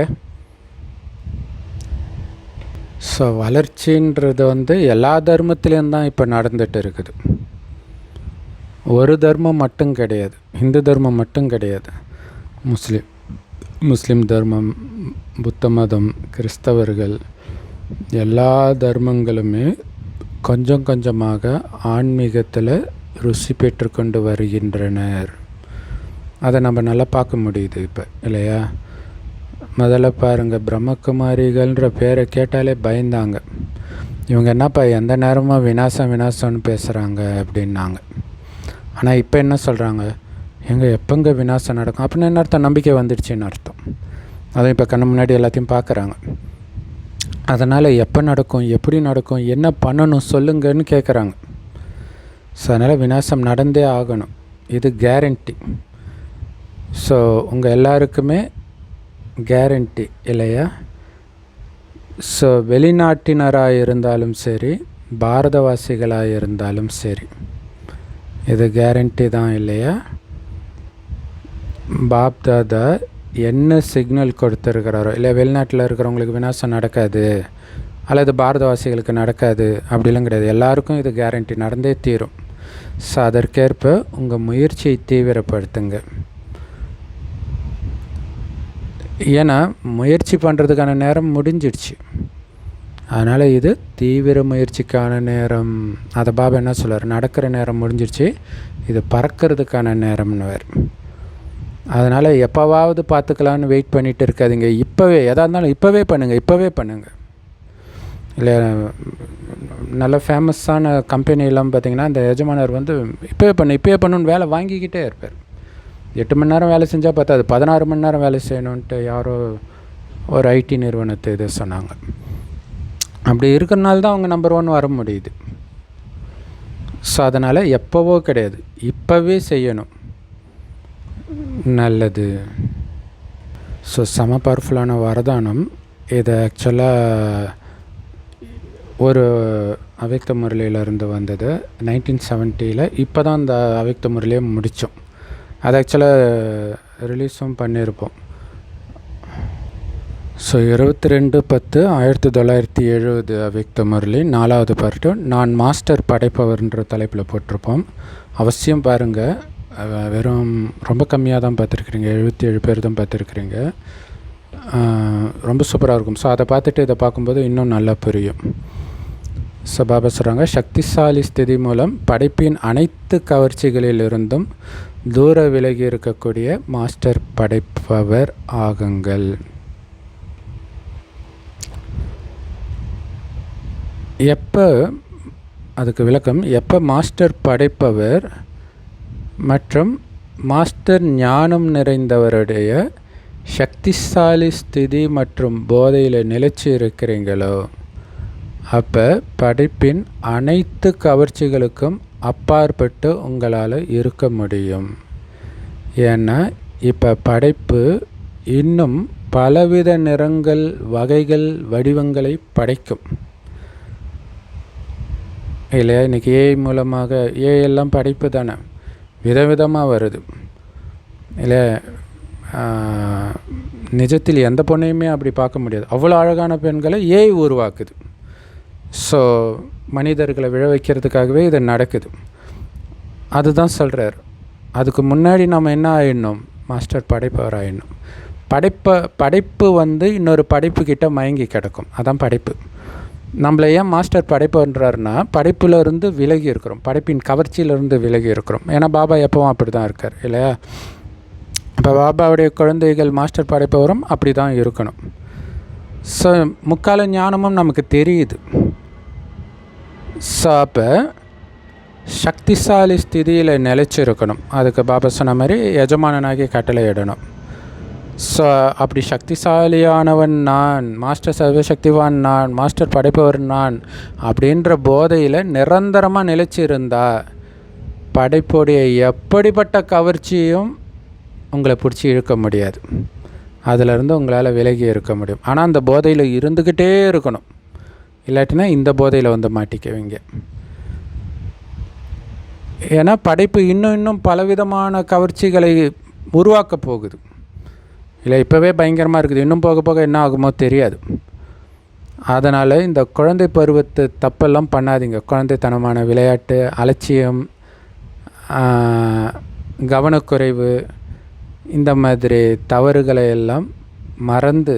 ஸோ வளர்ச்சின்றது எல்லா தர்மத்திலையும் தான் இப்போ நடந்துகிட்டு இருக்குது. ஒரு தர்மம் மட்டும் கிடையாது, இந்து தர்மம் மட்டும் கிடையாது. முஸ்லீம் தர்மம், புத்த மதம், கிறிஸ்தவர்கள், எல்லா தர்மங்களுமே கொஞ்சம் கொஞ்சமாக ஆன்மீகத்தில் ருசி பெற்றுக்கொண்டு வருகின்றனர். அதை நம்ம நல்லா பார்க்க முடியுது இப்போ இல்லையா? முதல்ல பாருங்கள், பிரம்மகுமாரிகள்ன்ற பேரை கேட்டாலே பயந்தாங்க. இவங்க என்னப்பா எந்த நேரமும் விநாசம்னு பேசுகிறாங்க அப்படின்னாங்க. ஆனால் இப்போ என்ன சொல்கிறாங்க? எப்போங்க விநாசம் நடக்கும் அப்படின்னு என்ன அர்த்தம்? நம்பிக்கை வந்துடுச்சின்னு அர்த்தம். அதுவும் இப்போ கண்ணு முன்னாடி எல்லாத்தையும் பார்க்குறாங்க. அதனால் எப்போ நடக்கும், எப்படி நடக்கும், என்ன பண்ணணும் சொல்லுங்கன்னு கேட்குறாங்க. ஸோ அதனால் விநாசம் நடந்தே ஆகணும், இது கேரண்டி. ஸோ உங்கள் எல்லாருக்குமே கேரண்டி இல்லையா? ஸோ வெளிநாட்டினராக இருந்தாலும் சரி, பாரதவாசிகளாக இருந்தாலும் சரி, இது கேரண்டி தான் இல்லையா? பாப்தாதா என்ன சிக்னல் கொடுத்துருக்கிறாரோ, இல்லை வெளிநாட்டில் இருக்கிறவங்களுக்கு விநாசம் நடக்காது அல்லது பாரதவாசிகளுக்கு நடக்காது அப்படிலாம் கிடையாது. எல்லாருக்கும் இது கேரண்டி, நடந்தே தீரும். ஸோ அதற்கேற்ப உங்கள் முயற்சியை தீவிரப்படுத்துங்க. ஏன்னா முயற்சி பண்ணுறதுக்கான நேரம் முடிஞ்சிடுச்சு. அதனால் இது தீவிர முயற்சிக்கான நேரம். அதை பாபா என்ன சொல்கிறார்? நடக்கிற நேரம் முடிஞ்சிடுச்சு, இது பறக்கிறதுக்கான நேரம்னு வேறு. அதனால் எப்போவாவது பார்த்துக்கலான்னு வெயிட் பண்ணிகிட்டு இருக்காதிங்க. இப்போவே எதாக இருந்தாலும் இப்போவே பண்ணுங்கள் இல்லை. நல்ல ஃபேமஸான கம்பெனியெல்லாம் பார்த்திங்கன்னா அந்த எஜமானர் இப்போவே பண்ணுன்னு வேலை வாங்கிக்கிட்டே இருப்பார். 8 மணி நேரம் வேலை செஞ்சால் பார்த்தா அது 16 மணி நேரம் வேலை செய்யணுன்ட்டு யாரோ ஒரு ஐடி நிறுவனத்தை இது சொன்னாங்க. அப்படி இருக்கிறனால தான் அவங்க நம்பர் 1 வர முடியுது. ஸோ அதனால் எப்போவோ கிடையாது, இப்போவே செய்யணும். நல்லது. ஸோ செம பவர்ஃபுல்லான வரதானம். இது ஆக்சுவலாக ஒரு அவ்யக்த முரளியிலேருந்து வந்தது 1970. இப்போ தான் அந்த அவ்யக்த முரளியை முடித்தோம். அது ஆக்சுவலாக ரிலீஸும் பண்ணியிருப்போம். ஸோ 22/10/1970 அவ்யக்த முரளி 4வது பார்ட்டு. நான் மாஸ்டர் படைப்பவர்ன்ற தலைப்பில் போட்டிருப்போம். அவசியம் பாருங்கள். வெறும் ரொம்ப கம்மியாக தான் பார்த்துருக்குறீங்க, 77 பேர் தான் பார்த்துருக்குறீங்க. ரொம்ப சூப்பராக இருக்கும். ஸோ அதை பார்த்துட்டு இதை பார்க்கும்போது இன்னும் நல்லா புரியும். ஸோ பாபா சொல்கிறாங்க, சக்திசாலி ஸ்திதி மூலம் படைப்பின் அனைத்து கவர்ச்சிகளிலிருந்தும் தூர விலகி இருக்கக்கூடிய மாஸ்டர் படைப்பவர் ஆகுங்கள். எப்போ, அதுக்கு விளக்கம், எப்போ மாஸ்டர் படைப்பவர் மற்றும் மாஸ்டர் ஞானம் நிறைந்தவருடைய சக்திசாலி ஸ்திதி மற்றும் போதையில் நிலைச்சி இருக்கிறீங்களோ, அப்போ படைப்பின் அனைத்து கவர்ச்சிகளுக்கும் அப்பாற்பட்டு உங்களால் இருக்க முடியும். ஏன்னா இப்போ படைப்பு இன்னும் பலவித நிறங்கள், வகைகள், வடிவங்களை படைக்கும் இல்லையா? இன்றைக்கி ஏஐ மூலமாக, ஏஐ எல்லாம் படைப்பு தானே, விதவிதமாக வருது இல்லை? நிஜத்தில் எந்த பொண்ணையுமே அப்படி பார்க்க முடியாது. அவ்வளோ அழகான பெண்களை ஏஐ உருவாக்குது. ஸோ மனிதர்களை விழ வைக்கிறதுக்காகவே இது நடக்குது. அதுதான் சொல்கிறார். அதுக்கு முன்னாடி நம்ம என்ன ஆயிடணும்? மாஸ்டர் படைப்பவர் ஆயிடணும். படைப்பு இன்னொரு படைப்புக்கிட்ட மயங்கி கிடக்கும். அதான் படைப்பு. நம்மளை ஏன் மாஸ்டர் படைப்புன்றாருன்னா, படைப்பிலிருந்து விலகி இருக்கிறோம், படைப்பின் கவர்ச்சியிலிருந்து விலகி இருக்கிறோம். ஏன்னா பாபா எப்பவும் அப்படி தான் இருக்கார் இல்லையா? இப்போ பாபாவுடைய குழந்தைகள் மாஸ்டர் படைப்பவரும் அப்படி தான் இருக்கணும். ஸோ முக்கால ஞானமும் நமக்கு தெரியுது. ஸோ அப்போ சக்திசாலி ஸ்திதியில் நிலைச்சிருக்கணும். அதுக்கு பாபா சொன்ன மாதிரி எஜமானனாகி கட்டளை இடணும். ஸோ அப்படி சக்திசாலியானவன் நான், மாஸ்டர் சர்வசக்திவான் நான், மாஸ்டர் படைப்பவர் நான் அப்படின்ற போதையில் நிரந்தரமாக நிலைச்சிருந்தா படைப்புடைய எப்படிப்பட்ட கவர்ச்சியும் உங்களை பிடிச்சி இழுக்க முடியாது. அதிலிருந்து உங்களால் விலகி இருக்க முடியும். ஆனால் அந்த போதையில் இருந்துக்கிட்டே இருக்கணும். இல்லாட்டினா இந்த போதையில் மாட்டிக்குவீங்க. ஏன்னா படைப்பு இன்னும் பலவிதமான கவர்ச்சிகளை உருவாக்க போகுது இல்லை? இப்போவே பயங்கரமாக இருக்குது. இன்னும் போக போக என்ன ஆகுமோ தெரியாது. அதனால் இந்த குழந்தை பருவத்து தப்பெல்லாம் பண்ணாதீங்க. குழந்தைத்தனமான விளையாட்டு, அலட்சியம், கவனக்குறைவு, இந்த மாதிரி தவறுகளை எல்லாம் மறந்து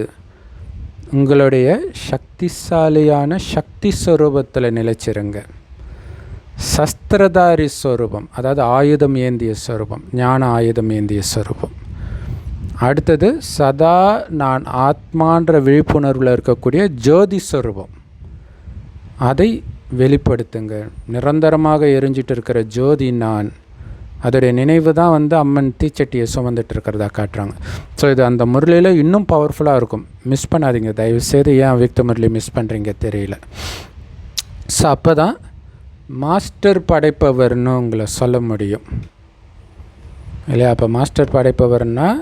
உங்களுடைய சக்திசாலியான சக்தி ஸ்வரூபத்தில் நிலைச்சிருங்க. சஸ்திரதாரி ஸ்வரூபம், அதாவது ஆயுதம் ஏந்திய ஸ்வரூபம், ஞான ஆயுதம் ஏந்திய ஸ்வரூபம். அடுத்தது சதா நான் ஆத்மான்ற விழிப்புணர்வில் இருக்கக்கூடிய ஜோதி ஸ்வரூபம். அதை வெளிப்படுத்துங்க. நிரந்தரமாக எரிஞ்சிட்டு இருக்கிற ஜோதி நான். அதோடைய நினைவு தான் அம்மன் தீச்சட்டியை சுமந்துட்டு இருக்கிறதா காட்டுறாங்க. ஸோ இது அந்த முரளியில் இன்னும் பவர்ஃபுல்லாக இருக்கும். மிஸ் பண்ணாதீங்க தயவுசெய்து. ஏன் அவ்யக்த முரளி மிஸ் பண்ணுறீங்க தெரியல. ஸோ அப்போ தான் மாஸ்டர் படைப்பவர்னு உங்களை சொல்ல முடியும் இல்லையா? அப்போ மாஸ்டர் படைப்பவர்னால்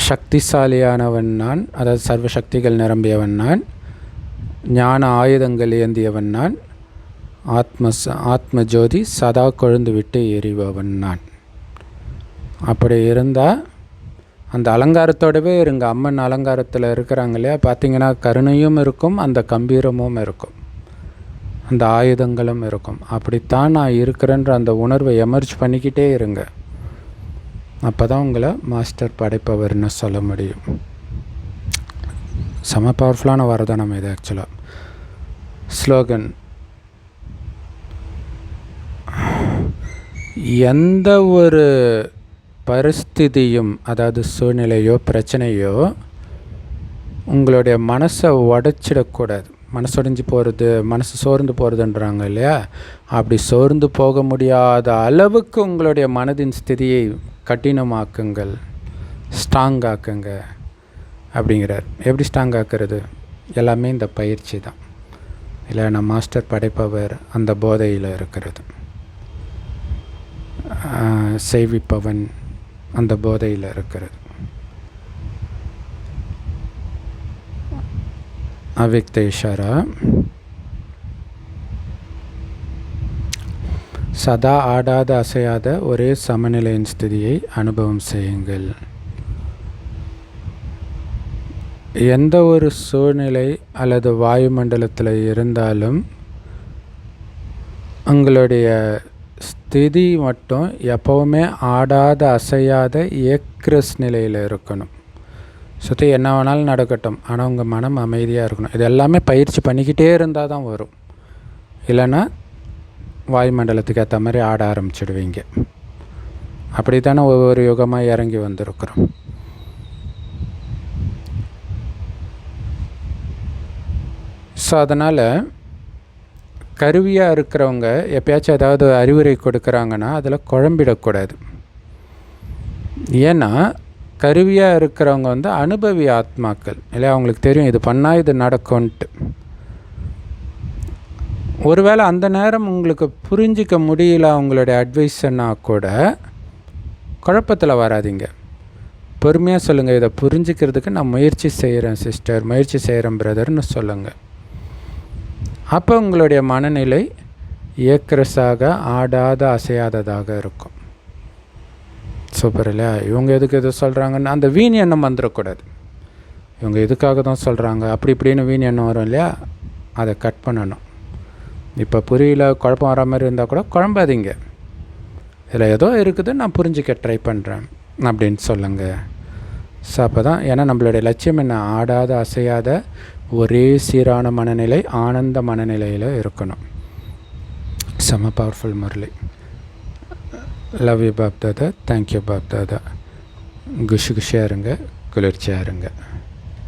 சக்திசாலியானவன் நான், அதாவது சர்வசக்திகள் நிரம்பியவன் நான், ஞான ஆயுதங்கள் ஏந்தியவன் நான், ஆத்ம ஜோதி சதா கொழுந்து விட்டு எரிபவன் நான். அப்படி இருந்தால் அந்த அலங்காரத்தோடவே இருங்க. அம்மன் அலங்காரத்தில் இருக்கிறாங்க இல்லையா? பார்த்திங்கன்னா கருணையும் இருக்கும், அந்த கம்பீரமும் இருக்கும், அந்த ஆயுதங்களும் இருக்கும். அப்படித்தான் நான் இருக்கிறேன்ற அந்த உணர்வை எமர்ஜ் பண்ணிக்கிட்டே இருங்க. அப்போ தான் உங்களை மாஸ்டர் படைப்பவர்னு சொல்ல முடியும். செம பவர்ஃபுல்லான வரதானம் இது ஆக்சுவலாக. ஸ்லோகன்: எந்த ஒரு பரிஸ்திதியும், அதாவது சூழ்நிலையோ பிரச்சனையோ உங்களுடைய மனசை உடைச்சிடக்கூடாது. மனசொடைஞ்சு போகிறது, மனசு சோர்ந்து போகிறதுன்றாங்க இல்லையா? அப்படி சோர்ந்து போக முடியாத அளவுக்கு உங்களுடைய மனதின் ஸ்திதியை கடினமாக்குங்கள், ஸ்ட்ராங் ஆக்குங்க அப்படிங்கிறார். எப்படி ஸ்ட்ராங் ஆக்குறது? எல்லாமே இந்த பயிற்சி தான் இல்லைன்னா மாஸ்டர் படைப்பவர் அந்த போதையில் இருக்கிறது, செய்விப்பவன் அந்த போதையில் இருக்கிறது. அவ்யக்த இஷாரா. சதா ஆடாத அசையாத ஒரே சமநிலையின் ஸ்திதியை அனுபவம் செய்யுங்கள். எந்த ஒரு சூழ்நிலை அல்லது வாயுமண்டலத்தில் இருந்தாலும் உங்களுடைய ஸ்திதி மட்டும் எப்போவுமே ஆடாத அசையாத ஏக்ரஸ் நிலையில் இருக்கணும். சுற்றி என்ன வேணாலும் நடக்கட்டும், ஆனால் உங்கள் மனம் அமைதியாக இருக்கணும். இது எல்லாமே பயிற்சி பண்ணிக்கிட்டே இருந்தால் தான் வரும். இல்லைன்னா வாயுமண்டலத்துக்கு ஏற்ற மாதிரி ஆட ஆரம்பிச்சிடுவீங்க. அப்படி தானே ஒவ்வொரு யுகமாக இறங்கி வந்திருக்கிறோம். ஸோ அதனால் கருவியாக இருக்கிறவங்க எப்பயாச்சும் ஏதாவது அறிவுரை கொடுக்குறாங்கன்னா அதில் குழம்பிடக்கூடாது. ஏன்னா கருவியாக இருக்கிறவங்க அனுபவி ஆத்மாக்கள் இல்லையா, அவங்களுக்கு தெரியும் இது பண்ணால் இது நடக்கும்ன்ட்டு. ஒருவேளை அந்த நேரம் உங்களுக்கு புரிஞ்சிக்க முடியல அவங்களுடைய அட்வைஸ்ன்னா கூட குழப்பத்தில் வராதிங்க. பொறுமையாக சொல்லுங்கள், இதை புரிஞ்சிக்கிறதுக்கு நான் முயற்சி செய்கிறேன் சிஸ்டர், முயற்சி செய்கிறேன் பிரதர்னு சொல்லுங்கள். அப்போ உங்களுடைய மனநிலை ஏக்கரஸாக ஆடாத அசையாததாக இருக்கும். சூப்பர் இல்லையா? இவங்க எதுக்கு எது சொல்கிறாங்கன்னு அந்த வீண் எண்ணம் வந்துடக்கூடாது. இவங்க எதுக்காக தான் சொல்கிறாங்க அப்படி இப்படின்னு வீண் எண்ணம் வரும் இல்லையா, அதை கட் பண்ணணும். இப்போ புரியல, குழப்பம் வர மாதிரி இருந்தால் கூட குழம்பாதீங்க. இதில் ஏதோ இருக்குது, நான் புரிஞ்சிக்க ட்ரை பண்ணுறேன் அப்படின்னு சொல்லுங்கள். ஸோ அப்போ தான், ஏன்னா நம்மளுடைய லட்சியம் என்ன, ஆடாத அசையாத ஒரே சீரான மனநிலை, ஆனந்த மனநிலையில் இருக்கணும். செம பவர்ஃபுல் முரளி. Love you Bap Dada. Thank you Bap Dada. குஷியாக இருங்க, குளிர்ச்சியாக இருங்க.